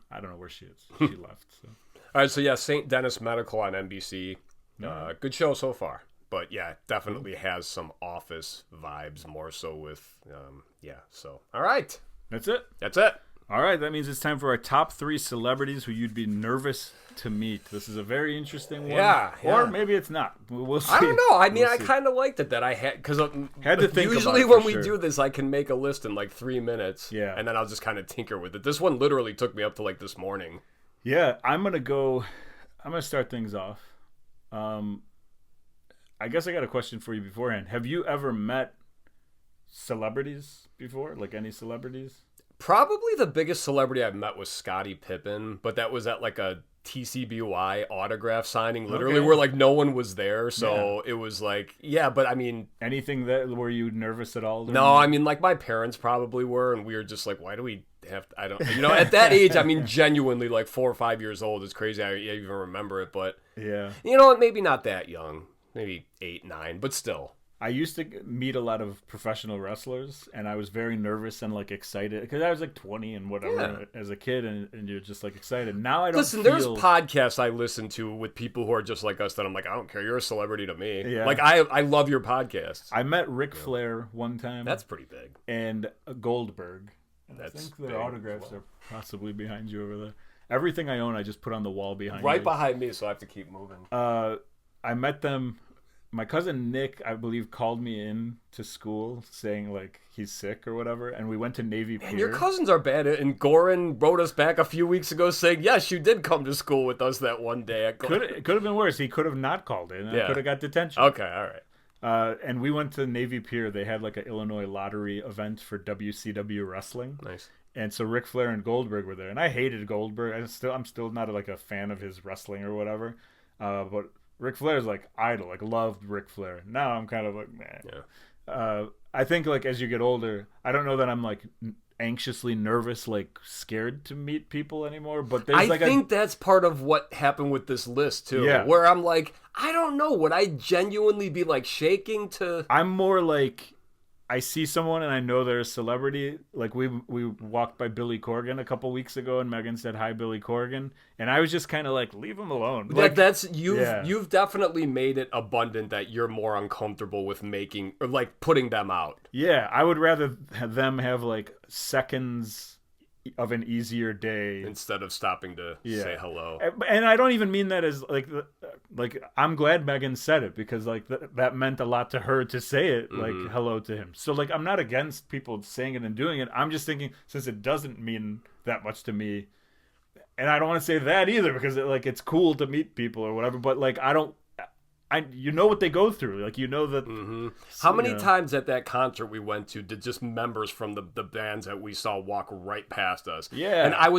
I don't know where she is. She left. So. All right, so St. Denis Medical on NBC. Good show so far, but definitely has some Office vibes more so with So all right, that's it. All right, that means it's time for our top 3 celebrities who you'd be nervous to meet. This is a very interesting one. Yeah. Or maybe it's not. We'll see. I don't know. I mean, I kind of liked it that I had, because had to think usually about it when we do this, I can make a list in like 3 minutes. Yeah. And then I'll just kind of tinker with it. This one literally took me up to like this morning. Yeah, I'm going to start things off. I guess I got a question for you beforehand. Have you ever met celebrities before? Like any celebrities? Probably the biggest celebrity I've met was Scottie Pippen, but that was at like a TCBY autograph signing, literally where like no one was there, so it was like, but I mean, anything that were you nervous at all? No, I mean, like my parents probably were, and we were just like, why do we have to, I don't, at that age, I mean, genuinely like 4 or 5 years old, it's crazy I even remember it, but maybe not that young, maybe 8, 9, but still. I used to meet a lot of professional wrestlers, and I was very nervous and like excited because I was like 20 and whatever as a kid, and you're just like excited. Now I don't. Listen, there's podcasts I listen to with people who are just like us that I'm like, I don't care. You're a celebrity to me. Yeah. Like I love your podcasts. I met Ric Flair one time. That's pretty big. And Goldberg. And I think their autographs are possibly behind you over there. Everything I own, I just put on the wall behind you. Right behind me, so I have to keep moving. I met them. My cousin Nick, I believe, called me in to school saying like he's sick or whatever, and we went to Navy Pier. Your cousins are bad, and Goran wrote us back a few weeks ago saying, yes, you did come to school with us that one day. It could have been worse. He could have not called in. I could have got detention. Okay, all right. And we went to Navy Pier. They had like an Illinois lottery event for WCW wrestling. Nice. And so Ric Flair and Goldberg were there, and I hated Goldberg. I'm still not like a fan of his wrestling or whatever, but Ric Flair's like idol, like loved Ric Flair. Now I'm kind of like, man. Yeah. I think like as you get older, I don't know that I'm like anxiously nervous, like scared to meet people anymore. But there's I think that's part of what happened with this list too. Yeah. Where I'm like, I don't know, would I genuinely be like shaking to? I'm more like, I see someone and I know they're a celebrity. Like we walked by Billy Corgan a couple weeks ago, and Megan said hi, Billy Corgan, and I was just kind of like, leave him alone. Like, you've definitely made it abundant that you're more uncomfortable with making or like putting them out. Yeah, I would rather have them have like seconds of an easier day instead of stopping to say hello. And I don't even mean that as like I'm glad Megan said it, because like that meant a lot to her to say it, like hello to him. So like I'm not against people saying it and doing it. I'm just thinking, since it doesn't mean that much to me, and I don't want to say that either, because it's cool to meet people or whatever, but like you know what they go through. Like, you know that. Mm-hmm. How many times at that concert we went to did just members from the bands that we saw walk right past us? Yeah. And I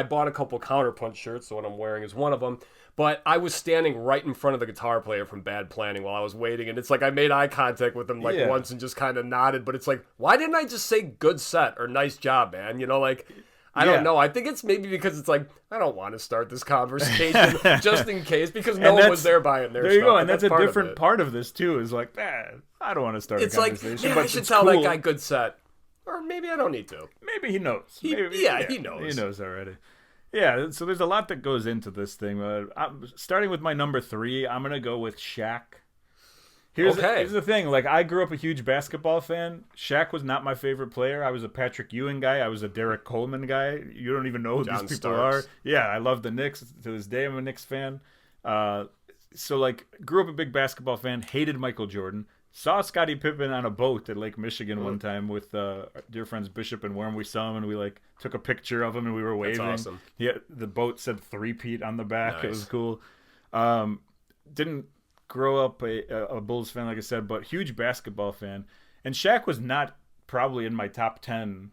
bought a couple Counterpunch shirts, the one I'm wearing is one of them. But I was standing right in front of the guitar player from Bad Planning while I was waiting, and it's like I made eye contact with him once and just kind of nodded. But it's like, why didn't I just say good set or nice job, man? You know, like. I don't know. I think it's maybe because it's like, I don't want to start this conversation just in case, because no one was there buying their stuff. There you go. And that's a different part of this, too, is like, I don't want to start a conversation. It's like, I should tell that guy good set. Or maybe I don't need to. Maybe he knows. He knows. He knows already. Yeah, so there's a lot that goes into this thing. Starting with my number 3, I'm going to go with Shaq. Here's the thing. Like, I grew up a huge basketball fan. Shaq was not my favorite player. I was a Patrick Ewing guy. I was a Derek Coleman guy. You don't even know who these people are. Yeah, I love the Knicks. To this day, I'm a Knicks fan. So, like, grew up a big basketball fan. Hated Michael Jordan. Saw Scottie Pippen on a boat at Lake Michigan one time with dear friends Bishop and Worm. We saw him, and we, like, took a picture of him, and we were waving. That's awesome. Yeah, the boat said three-peat on the back. Nice. It was cool. Didn't grow up a Bulls fan, like I said, but huge basketball fan. And Shaq was not probably in my top 10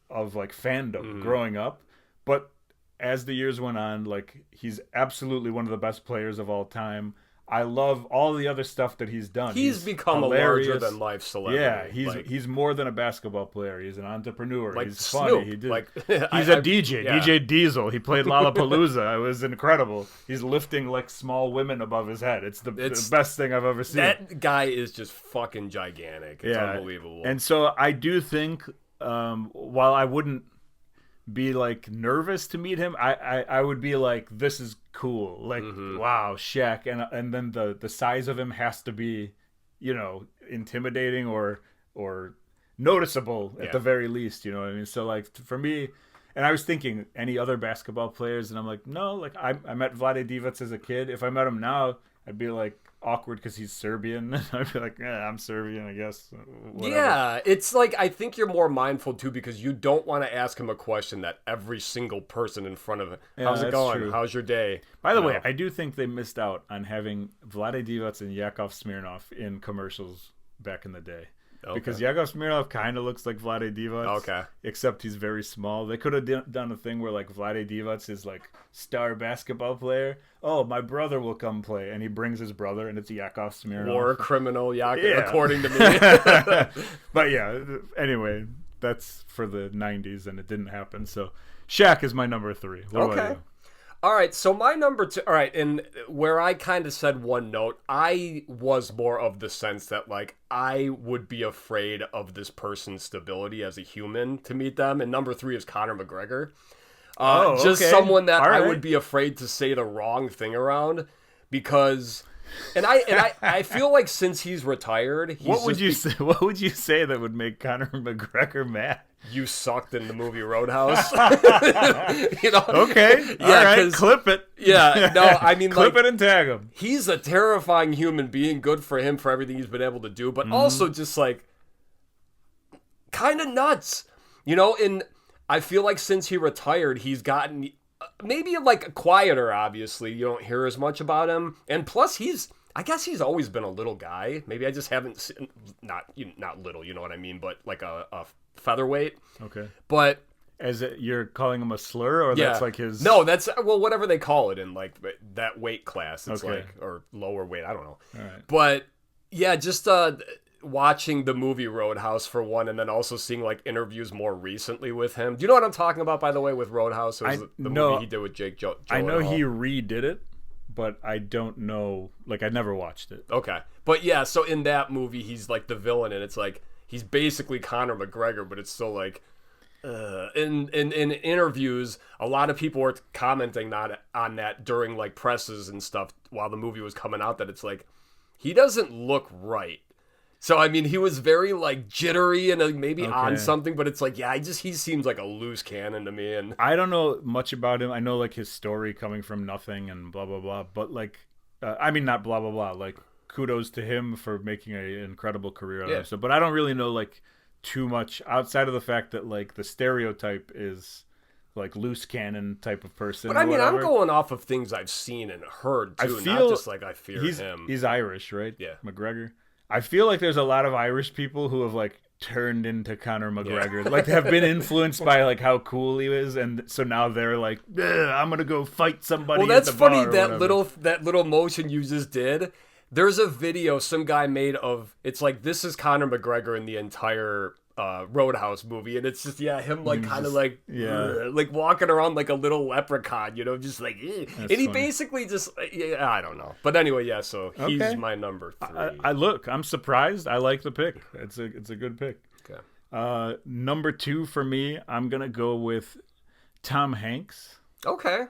of like fandom growing up, but as the years went on, like he's absolutely one of the best players of all time. I love all the other stuff that he's done. He's become hilarious. A larger-than-life celebrity. Yeah, he's more than a basketball player. He's an entrepreneur. Like he's Snoop. Funny. He's a DJ. Yeah. DJ Diesel. He played Lollapalooza. It was incredible. He's lifting like small women above his head. It's the best thing I've ever seen. That guy is just fucking gigantic. It's unbelievable. And so I do think, while I wouldn't be like nervous to meet him, I would be like, this is cool, like wow, Shaq, and then the size of him has to be, you know, intimidating or noticeable at the very least, you know what I mean? So like for me, and I was thinking any other basketball players, and I'm like, no, like I met Vlade Divac as a kid. If I met him now, I'd be like awkward because he's Serbian. I'd be like, I'm Serbian, I guess. Whatever. Yeah, it's like I think you're more mindful too because you don't want to ask him a question that every single person in front of him. How's it going? True. How's your day? By the way, I do think they missed out on having Vlade Divac and Yakov Smirnoff in commercials back in the day. Okay. Because Yakov Smirnoff kind of looks like Vlade Divac. Okay. Except he's very small. They could have done a thing where like Vlade Divac is like star basketball player. Oh, my brother will come play, and he brings his brother, and it's Yakov Smirnoff. War criminal Yakov, according to me. But yeah, anyway, that's for the 90s, and it didn't happen. So Shaq is my number 3. What about you? All right, so my number 2, all right, and where I kind of said one note, I was more of the sense that, like, I would be afraid of this person's stability as a human to meet them, and number 3 is Conor McGregor. Just someone that I would be afraid to say the wrong thing around, because... And I feel like since he's retired, what would you say that would make Conor McGregor mad? You sucked in the movie Roadhouse. You know? Okay. Yeah, all right. Clip it. Yeah. No, I mean, clip it and tag him. He's a terrifying human being. Good for him for everything he's been able to do, but also just like kind of nuts. You know, and I feel like since he retired, he's gotten maybe like quieter. Obviously, you don't hear as much about him, and plus I guess he's always been a little guy. Maybe I just haven't seen, not little, you know what I mean, but like a featherweight. Okay. But you're calling him a slur, or that's like his? No, that's whatever they call it in like that weight class. It's like or lower weight. I don't know. All right. But yeah, just watching the movie Roadhouse for one, and then also seeing like interviews more recently with him. Do you know what I'm talking about? By the way, with Roadhouse, it was the movie he did with Jake Gyllenhaal. I know he redid it. But I don't know, like, I never watched it. Okay. But yeah, so in that movie, he's like the villain, and it's like, he's basically Conor McGregor, but it's still like, in interviews, a lot of people were commenting on that during like presses and stuff while the movie was coming out, that it's like, he doesn't look right. So, I mean, he was very, like, jittery and maybe on something, but it's like, yeah, he seems like a loose cannon to me. And I don't know much about him. I know, like, his story coming from nothing and blah, blah, blah. But, like, I mean, not blah, blah, blah. Like, kudos to him for making an incredible career out of it. So, but I don't really know, like, too much outside of the fact that, like, the stereotype is, like loose cannon type of person. But I mean, I'm going off of things I've seen and heard too, not just like I fear him. He's Irish, right? Yeah, McGregor. I feel like there's a lot of Irish people who have like turned into Conor McGregor, like have been influenced by like how cool he is, and so now they're like, I'm gonna go fight somebody. Well, that's at the funny. Bar That little motion you just did. There's a video some guy made of. It's like this is Conor McGregor in the entire Roadhouse movie, and it's just him like kind of like like walking around like a little leprechaun, just like and he basically just I don't know, but anyway, so he's my number 3. I'm surprised. I like the pick. It's a good pick. Okay. Number 2 for me, I'm gonna go with Tom Hanks. Okay.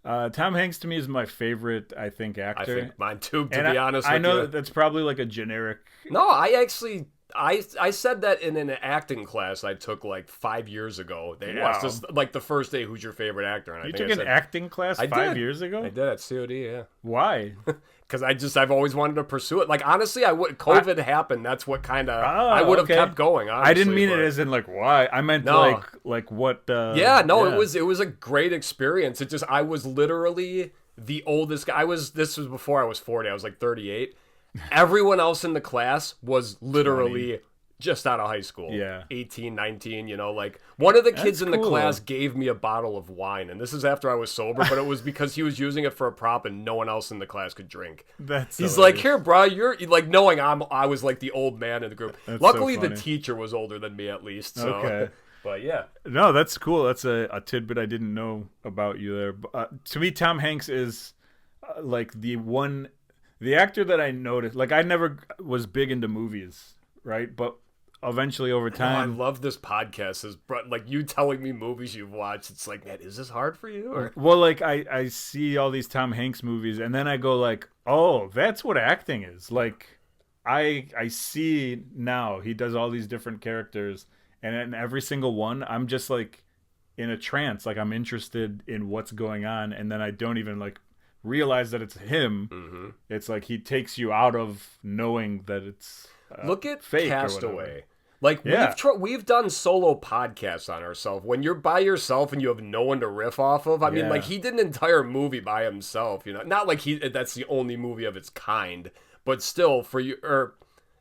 Tom Hanks to me is my favorite, I think, actor. I think mine too, to be honest with you. I know that's probably like a generic. No, I said that in an acting class I took like 5 years ago. They asked us like the first day, who's your favorite actor? And you took an acting class 5 years ago? I did at COD, yeah. Why? Because I've always wanted to pursue it. Like, honestly, COVID happened. That's what kind of, I would have kept going, honestly. I didn't mean it as in like why. I meant like what. It was a great experience. It just, I was literally the oldest guy. This was before I was 40. I was like 38. Everyone else in the class was literally 20. Just out of high school. Yeah. 18, 19, like one of the kids in the class gave me a bottle of wine, and this is after I was sober, but it was because he was using it for a prop and no one else in the class could drink. He's like, here, bro, you're like, knowing I was like the old man in the group. That's Luckily, so the teacher was older than me at least. So. Okay. But yeah. No, that's cool. That's a tidbit I didn't know about you there. To me, Tom Hanks is like the actor that I noticed. Like, I never was big into movies, right? But eventually over time. I love this podcast. Like, you telling me movies you've watched. It's like, man, is this hard for you? Or? Well, like, I see all these Tom Hanks movies, and then I go like, oh, that's what acting is. Like, I see now he does all these different characters, and in every single one, I'm just like in a trance. Like, I'm interested in what's going on, and then I don't even like realize that it's him. Mm-hmm. It's like he takes you out of knowing that it's look at fake Castaway. Like, we've done solo podcasts on ourselves. When you're by yourself and you have no one to riff off of, I mean, like, he did an entire movie by himself, Not like that's the only movie of its kind, but still, for you,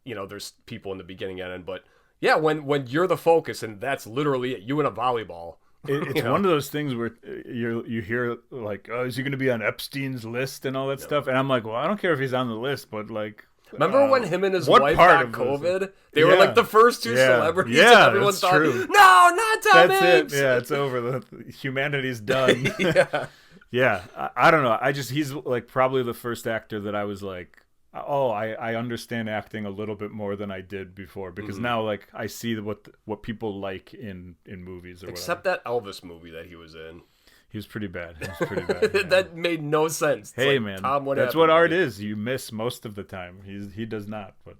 there's people in the beginning and end, but yeah, when you're the focus, and that's literally it, you in a volleyball. It's one of those things where you hear, like, oh, is he going to be on Epstein's list and all that stuff? And I'm like, well, I don't care if he's on the list, but, like... Remember when him and his wife got COVID? They were like the first two celebrities, and everyone thought, no, not Tom Hanks! It. Yeah, it's over. The humanity's done. I don't know. He's like probably the first actor that I was like, oh, I understand acting a little bit more than I did before, because now, like, I see what people like in movies or Except whatever. That Elvis movie that he was in. He was pretty bad. That made no sense. It's hey, like, man, Tom, that's what art is. You miss most of the time. He does not. But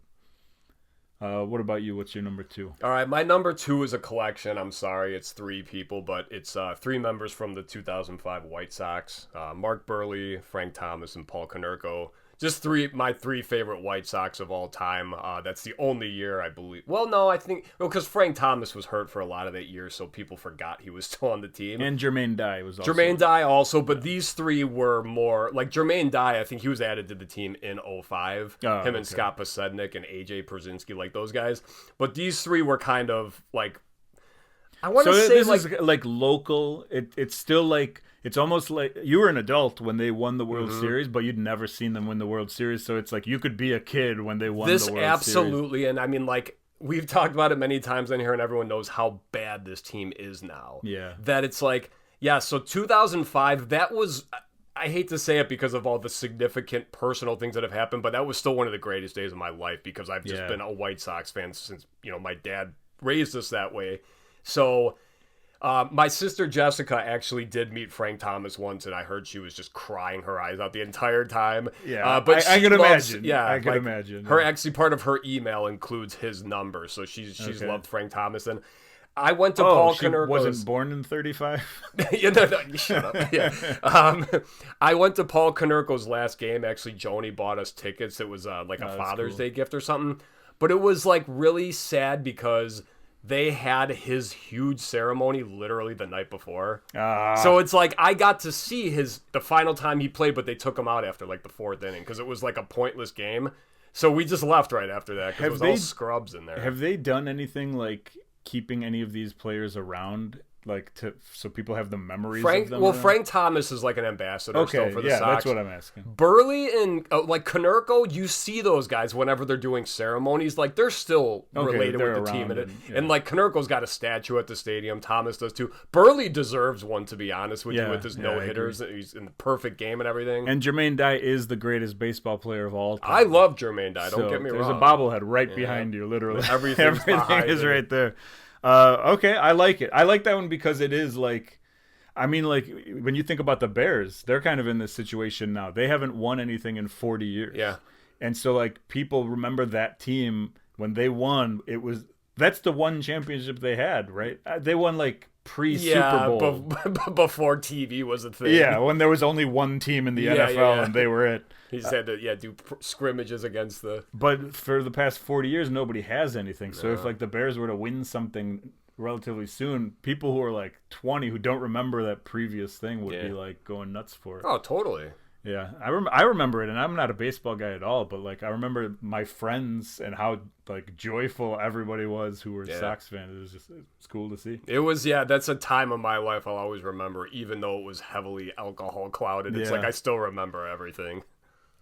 what about you? What's your number 2? All right, my number 2 is a collection. I'm sorry, it's 3 people, but it's 3 members from the 2005 White Sox: Mark Burley, Frank Thomas, and Paul Konerko. Just my 3 favorite White Sox of all time. That's the only year, I believe. Well, no, I think... Well, because Frank Thomas was hurt for a lot of that year, so people forgot he was still on the team. And Jermaine Dye was also... Jermaine Dye also, but these 3 were more... Like, Jermaine Dye, I think he was added to the team in 2005. Him and Scott Pasednik and AJ Przinsky, like those guys. But these 3 were kind of, like... I want to say, this is like local. It's still like... It's almost like you were an adult when they won the World Series, but you'd never seen them win the World Series. So it's like you could be a kid when they won the World Series. This absolutely, and I mean, like, we've talked about it many times in here, and everyone knows how bad this team is now. Yeah. That it's like, so 2005, that was, I hate to say it because of all the significant personal things that have happened, but that was still one of the greatest days of my life because I've just been a White Sox fan since, my dad raised us that way. So... my sister Jessica actually did meet Frank Thomas once, and I heard she was just crying her eyes out the entire time. Yeah, but I can imagine. Yeah, I can imagine. Her actually part of her email includes his number, so she's loved Frank Thomas. And I went to Paul Konerko's. Wasn't born in 35. No, shut up. Yeah, I went to Paul Konerko's last game. Actually, Joni bought us tickets. It was like a Father's Day gift or something. But it was like really sad because they had his huge ceremony literally the night before. So it's like I got to see the final time he played, but they took him out after like the 4th inning because it was like a pointless game. So we just left right after that because it was all scrubs in there. Have they done anything like keeping any of these players around? Like so people have the memories of them? Well, Frank Thomas is like an ambassador still for the Sox. That's what I'm asking. Burley and like Konerko, you see those guys whenever they're doing ceremonies. Like they're still related with the team. And like Konerko's got a statue at the stadium. Thomas does too. Burley deserves one, to be honest with you, with his no-hitters. He's in the perfect game and everything. And Jermaine Dye is the greatest baseball player of all time. I love Jermaine Dye. Don't get me wrong. There's a bobblehead right behind you, literally. Everything is right there. Okay, I like it. I like that one because it is like, I mean, like when you think about the Bears, they're kind of in this situation now. They haven't won anything in 40 years. Yeah. And so like people remember that team when they won. That's the one championship they had, right? They won like pre-Super Bowl. Before TV was a thing. Yeah, when there was only one team in the NFL and they were it. He just had to do scrimmages against the... But for the past 40 years, nobody has anything. So if like the Bears were to win something relatively soon, people who are like 20 who don't remember that previous thing would be like going nuts for it. Oh, totally. Yeah, I remember it, and I'm not a baseball guy at all, but like I remember my friends and how like joyful everybody was who were Sox fans. It's cool to see. It was that's a time of my life I'll always remember, even though it was heavily alcohol clouded. It's like I still remember everything.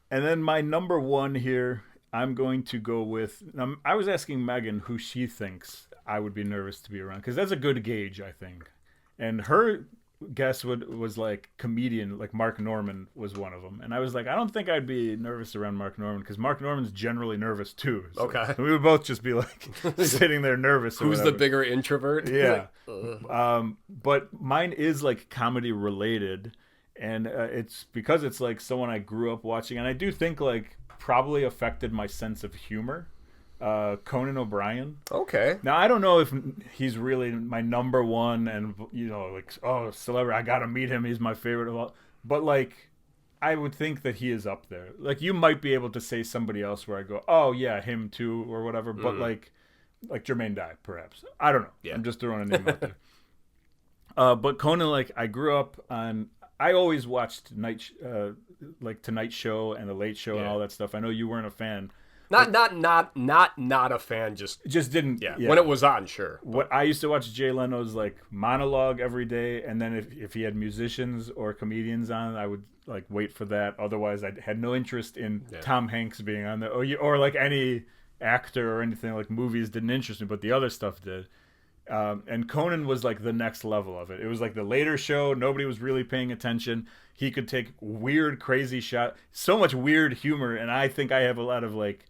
And then my number one here, I'm going to go with. I was asking Megan who she thinks I would be nervous to be around because that's a good gauge, I think, and her guess was like comedian, like Mark Norman was one of them, and I was like, I don't think I'd be nervous around Mark Norman because Mark Norman's generally nervous too. So okay, we would both just be like sitting there nervous. Who's the bigger introvert? Yeah, but mine is like comedy related, and it's because it's like someone I grew up watching, and I do think like probably affected my sense of humor. Conan O'Brien. Okay. Now I don't know if he's really my number one, and like celebrity. I gotta meet him. He's my favorite of all. But like, I would think that he is up there. Like you might be able to say somebody else where I go, oh yeah, him too, or whatever. But like Jermaine Dye, perhaps. I don't know. Yeah. I'm just throwing a name out there. But Conan, like I grew up on. I always watched Tonight Show and The Late Show and all that stuff. I know you weren't a fan. Not a fan. Just didn't. Yeah. When it was on, sure. What I used to watch Jay Leno's like monologue every day, and then if he had musicians or comedians on, I would like wait for that. Otherwise, I had no interest in Tom Hanks being on there, or like any actor or anything. Like movies didn't interest me, but the other stuff did. And Conan was like the next level of it. It was like the later show. Nobody was really paying attention. He could take weird, crazy shots. So much weird humor, and I think I have a lot of like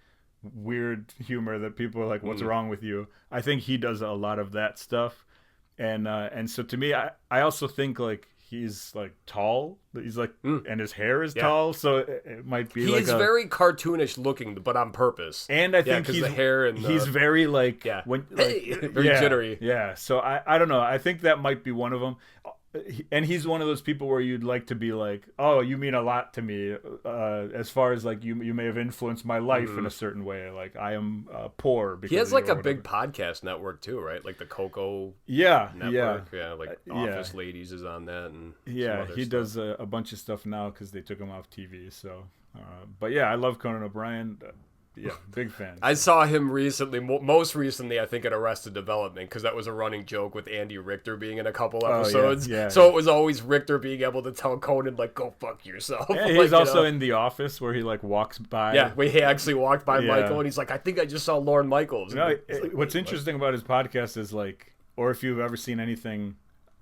weird humor that people are like, what's wrong with you? I think he does a lot of that stuff, and so to me, I also think like he's like tall. He's like, and his hair is tall, so it might be. He's very cartoonish looking, but on purpose. And I think he's the hair and he's very like very jittery. Yeah, so I don't know. I think that might be one of them. And he's one of those people where you'd like to be like, oh, you mean a lot to me, as far as like you may have influenced my life in a certain way. Like I am poor. Because he has like a big podcast network too, right? Like the Coco network. Yeah, like Office Ladies is on that. And he does a bunch of stuff now because they took him off TV. So, but yeah, I love Conan O'Brien. Yeah, big fan. I saw him recently, most recently, I think, at Arrested Development, because that was a running joke with Andy Richter being in a couple episodes. So it was always Richter being able to tell Conan, like, go fuck yourself. Yeah, he's also in The Office, where he, like, walks by. Yeah, he actually walked by Michael, and he's like, I think I just saw Lorne Michaels. What's interesting about his podcast is, like, or if you've ever seen anything,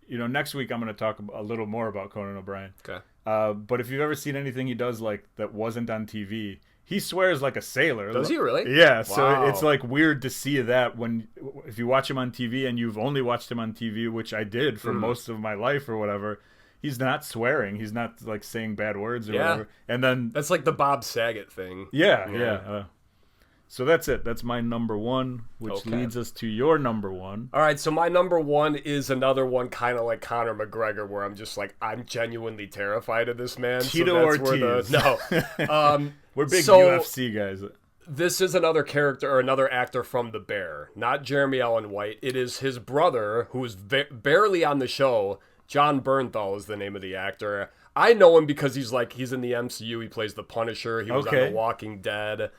next week I'm going to talk a little more about Conan O'Brien. Okay. But if you've ever seen anything he does, like, that wasn't on TV... He swears like a sailor. Does he really? Yeah, wow. So it's like weird to see that if you watch him on TV and you've only watched him on TV, which I did for most of my life or whatever. He's not swearing. He's not like saying bad words or whatever. And then that's like the Bob Saget thing. Yeah. So that's it. That's my number one, which leads us to your number one. All right, so my number one is another one kind of like Conor McGregor, where I'm just like, I'm genuinely terrified of this man. Tito Ortiz. No. We're big UFC guys. This is another character or another actor from The Bear, not Jeremy Allen White. It is his brother, who is barely on the show. John Bernthal is the name of the actor. I know him because he's in the MCU. He plays the Punisher. He was on The Walking Dead.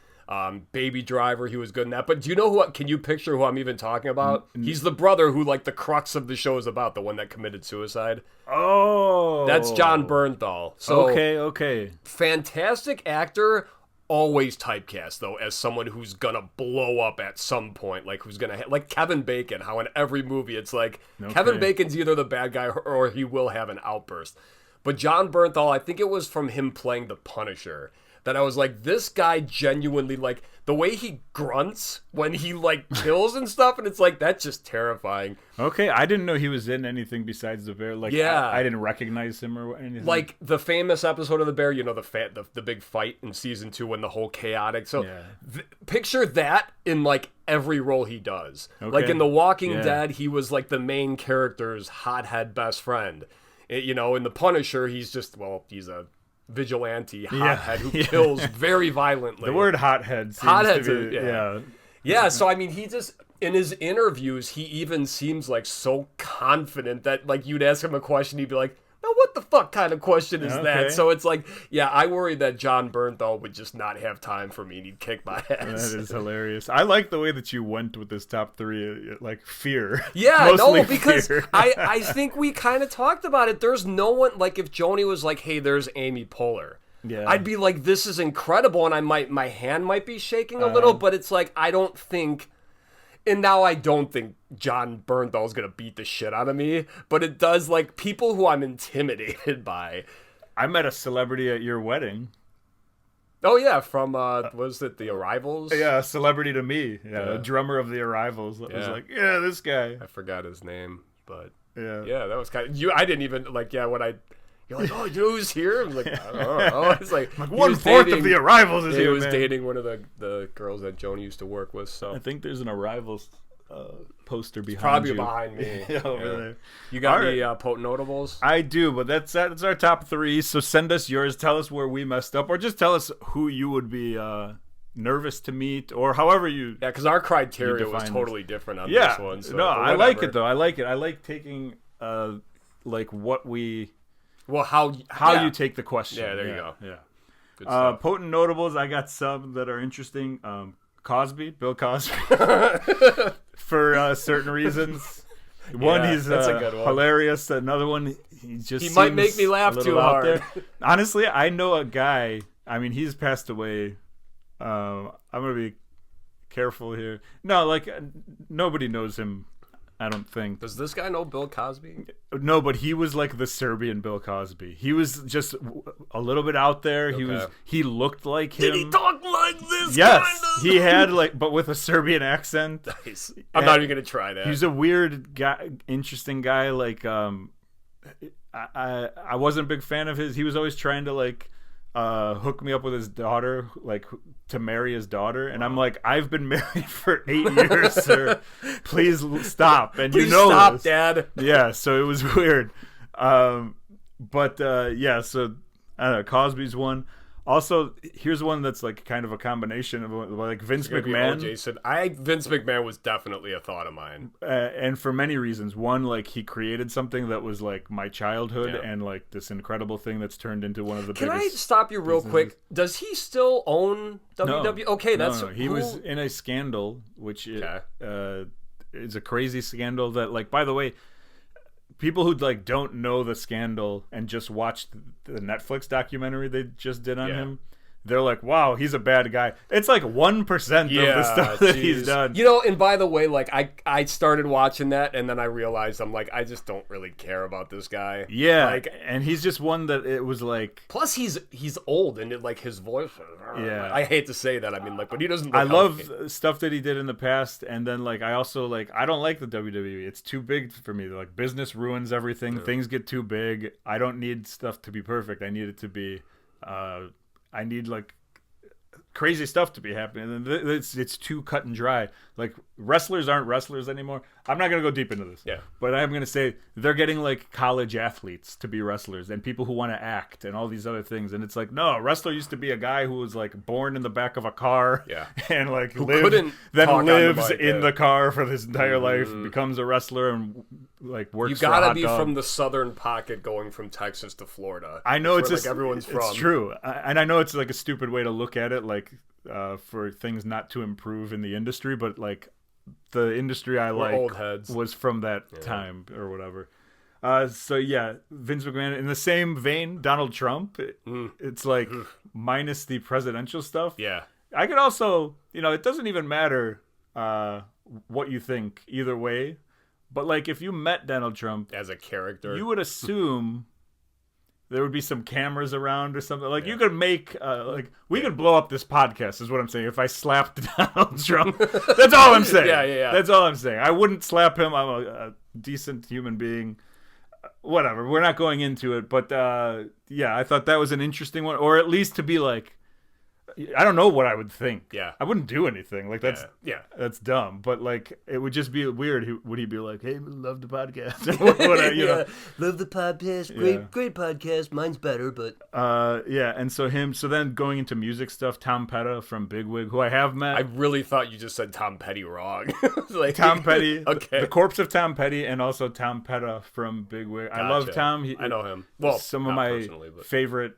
Baby Driver, he was good in that. But do you know can you picture who I'm even talking about? He's the brother who, like, the crux of the show is about, the one that committed suicide. Oh. That's John Bernthal. So, okay. Fantastic actor, always typecast, though, as someone who's gonna blow up at some point. Like, who's gonna, like Kevin Bacon, how in every movie it's like, Kevin Bacon's either the bad guy or he will have an outburst. But John Bernthal, I think it was from him playing the Punisher, that I was like, this guy genuinely, like, the way he grunts when he, like, kills and stuff, and it's like, that's just terrifying. Okay, I didn't know he was in anything besides The Bear. Like, yeah. I didn't recognize him or anything. Like, the famous episode of The Bear, you know, the big fight in season 2 when the whole chaotic. So, picture that in, like, every role he does. Okay. Like, in The Walking Dead, he was, like, the main character's hothead best friend. You know, in The Punisher, he's just, well, he's a vigilante hothead who kills very violently. The word hothead seems to be, yeah, so I mean, he just, in his interviews, he even seems like so confident that, like, you'd ask him a question, he'd be like, now what the fuck kind of question is that? So it's like, yeah, I worry that John Bernthal would just not have time for me and he'd kick my ass. That is hilarious. I like the way that you went with this top 3, like, fear. Yeah, no, because fear. I think we kind of talked about it. There's no one, like, if Joni was like, hey, there's Amy Poehler, I'd be like, this is incredible, and my hand might be shaking a little, but it's like, I don't think... And now I don't think John Bernthal's going to beat the shit out of me, but it does, like, people who I'm intimidated by. I met a celebrity at your wedding. Oh, yeah, from, was it The Arrivals? Yeah, a celebrity to me. Yeah, a drummer of The Arrivals. I was like, yeah, this guy. I forgot his name, but yeah, that was kind of... I didn't even, like, when I... You're like, oh, you know who's here? I'm like, I don't know. It's like 1/4 of The Arrivals is here, He was dating one of the girls that Joni used to work with. So I think there's an Arrivals poster behind probably you. Behind me. Over there. You got any potent notables? I do, but that's our top 3. So send us yours. Tell us where we messed up, or just tell us who you would be nervous to meet, or however you... Yeah, because our criteria was totally different on this one. So, no, I like it, though. I like it. I like taking, like, what we... Well, how you take the question. Yeah, there you go. Yeah. Good stuff. Potent notables, I got some that are interesting. Bill Cosby, for certain reasons. One, he's that's a good one. Hilarious. Another one, he might make me laugh too hard. Honestly, I know a guy. I mean, he's passed away. I'm gonna be careful here. No, like, nobody knows him, I don't think. Does this guy know Bill Cosby? No, but he was like the Serbian Bill Cosby. He was just a little bit out there. He looked like him. Did he talk like this? Yes, he had, like, but with a Serbian accent. Nice. I'm not even gonna try that. He's a weird guy, interesting guy. Like, I wasn't a big fan of his. He was always trying to, like, hook me up with his daughter, like, to marry his daughter, and I'm like, I've been married for 8 years, sir. Please stop. And please you know stop, this. Dad. Yeah, so it was weird. Yeah, so I don't know, Cosby's one. Also, here's one that's like kind of a combination of, like, Vince McMahon. Jason, Vince McMahon was definitely a thought of mine, and for many reasons. One, like, he created something that was like my childhood, and like this incredible thing that's turned into one of the biggest. Can I stop you real quick? Does he still own WWE? No. Okay, no. He was in a scandal, which is a crazy scandal that, like, by the way, people who, like, don't know the scandal and just watched the Netflix documentary they just did on him, they're like, wow, he's a bad guy. It's like 1% of the stuff that he's done. You know, and by the way, like, I started watching that, and then I realized, I'm like, I just don't really care about this guy. Yeah, like, and he's just one that it was like... Plus, he's old, and it, like, his voice... Yeah. I hate to say that. I mean, like, but he doesn't... I love stuff that he did in the past, and then, like, I also, like, I don't like the WWE. It's too big for me. Like, business ruins everything. Yeah. Things get too big. I don't need stuff to be perfect. I need it to be... I need, like, crazy stuff to be happening. And it's too cut and dry. Like, wrestlers aren't wrestlers anymore. I'm not going to go deep into this. Yeah. But I'm going to say they're getting, like, college athletes to be wrestlers and people who want to act and all these other things. And it's like, no, a wrestler used to be a guy who was, like, born in the back of a car. Yeah. And, like, who lives in the car for his entire life, becomes a wrestler and, like, works for a hot dog. You got to be from the southern pocket going from Texas to Florida. I know it's where, like, everyone's from. It's true. And I know it's, like, a stupid way to look at it, like, for things not to improve in the industry, but, like, the industry I like old heads. Was from that time or whatever. So yeah, Vince McMahon. In the same vein, Donald Trump. It's like minus the presidential stuff. Yeah, I could also, it doesn't even matter what you think either way. But like, if you met Donald Trump as a character, you would assume there would be some cameras around or something. Like, you could make, we could blow up this podcast, is what I'm saying, if I slapped Donald Trump. That's all I'm saying. Yeah. That's all I'm saying. I wouldn't slap him. I'm a decent human being. Whatever. We're not going into it. But, I thought that was an interesting one. Or at least to be like, I don't know what I would think. Yeah. I wouldn't do anything. Like, that's dumb. But, like, it would just be weird. Would he be like, hey, love the podcast? Love the podcast. Great podcast. Mine's better, but... And so then going into music stuff, Tom Petty from Bigwig, who I have met. I really thought you just said Tom Petty wrong. Like, Tom Petty. Okay. The corpse of Tom Petty, and also Tom Petty from Bigwig. Gotcha. I love Tom. I know him. Well, some of my favorite...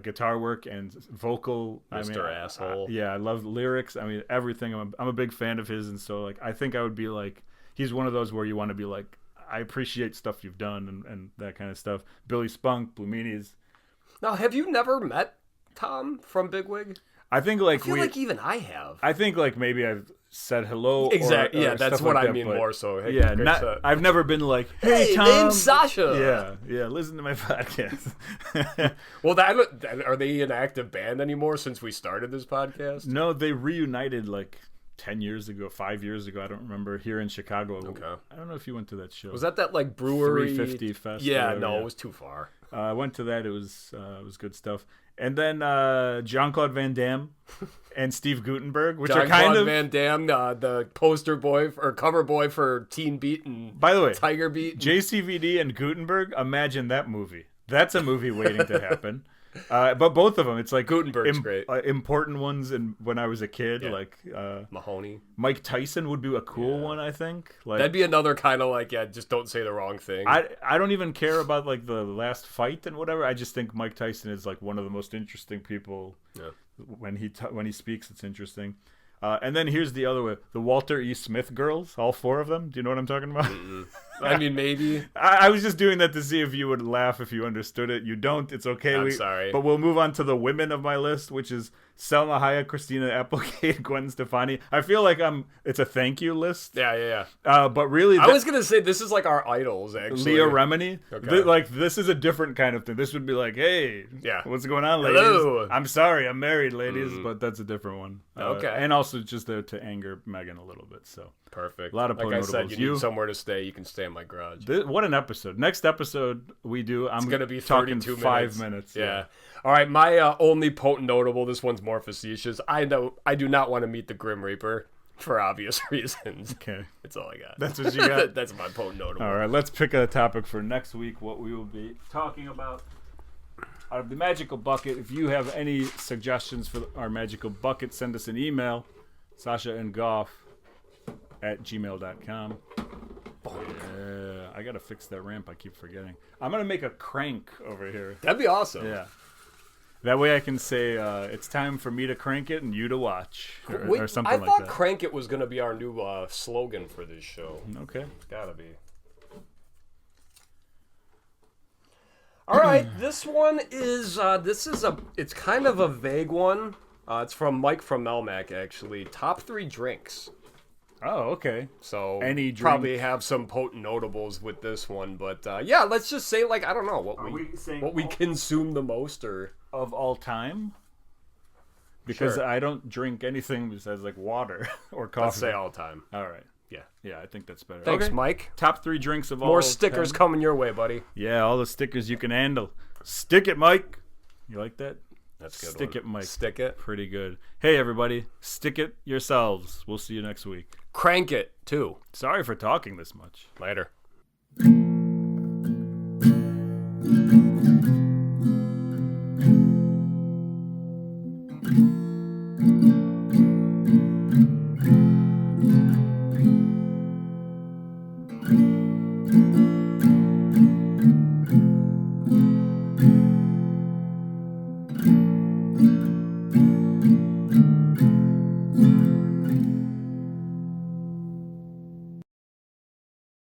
guitar work and vocal. Mr. Asshole. I love lyrics. I mean, everything. I'm a big fan of his, and so like I think I would be like, he's one of those where you want to be like, I appreciate stuff you've done and that kind of stuff. Billy Spunk, Blue Meanies. Now, have you never met Tom from Bigwig? I think like I feel like even I have. I think like maybe I've said hello. Exactly. Or that's what I mean more so. Hey, I've never been like, hey Tom. Name's Sasha. Yeah. Listen to my podcast. Well, are they an active band anymore since we started this podcast? No, they reunited like 10 years ago, 5 years ago. I don't remember, here in Chicago. Okay. I don't know if you went to that show. Was that like brewery 350 Fest? Yeah, no, it was too far. I went to that. It was good stuff. And then Jean-Claude Van Damme and Steve Guttenberg, which are kind of Van Damme, the poster boy or cover boy for Teen Beat and by the way, Tiger Beat. JCVD and Guttenberg. Imagine that movie. That's a movie waiting to happen. But both of them, it's like Gutenberg's great. Important ones. And when I was a kid, like Mahoney, Mike Tyson would be a cool one. I think like that'd be another kind of like just don't say the wrong thing. I don't even care about like the last fight and whatever. I just think Mike Tyson is like one of the most interesting people. Yeah. When he speaks, it's interesting. And then here's the other way: the Walter E. Smith girls, all four of them. Do you know what I'm talking about? I mean, maybe. I was just doing that to see if you would laugh if you understood it. You don't. It's okay. I'm sorry. But we'll move on to the women of my list, which is Selma Hayek, Christina Applegate, Gwen Stefani. I feel like it's a thank you list. Yeah. But really, I was gonna say this is like our idols, actually. Leah Remini. Okay. This is a different kind of thing. This would be like, hey, what's going on, ladies? Hello. I'm sorry, I'm married, ladies, but that's a different one. Okay. And also just there to anger Megan a little bit. So perfect. A lot of like notables. I said, you need somewhere to stay. You can stay in my garage. What an episode! Next episode we do. I'm going to be talking 32 5 minutes. Yeah. All right. My only potent notable. This one's more facetious. I do not want to meet the Grim Reaper for obvious reasons. Okay. That's all I got. That's what you got. That's my potent notable. All right. Let's pick a topic for next week. What we will be talking about. Out of the magical bucket. If you have any suggestions for our magical bucket, send us an email. sasaandgoff@gmail.com. Yeah, I gotta fix that ramp. I keep forgetting. I'm gonna make a crank over here. That'd be awesome. Yeah. That way I can say it's time for me to crank it and you to watch, or something like that. I thought "crank it" was gonna be our new slogan for this show. Okay. It's gotta be. All right, this one is it's kind of a vague one. It's from Mike from Melmac, actually. Top 3 drinks. Oh, okay. So any drink? Probably have some potent notables with this one, but let's just say like I don't know what we consume the most or of all time. Because sure. I don't drink anything besides like water or coffee. Let's say all time. All right. Yeah, I think that's better. Thanks, okay. Mike. Top 3 drinks of all time. More stickers coming your way, buddy. Yeah, all the stickers you can handle. Stick it, Mike. You like that? That's a good. Stick it, Mike. Stick it. Pretty good. Hey, everybody. Stick it yourselves. We'll see you next week. Crank it, too. Sorry for talking this much. Later.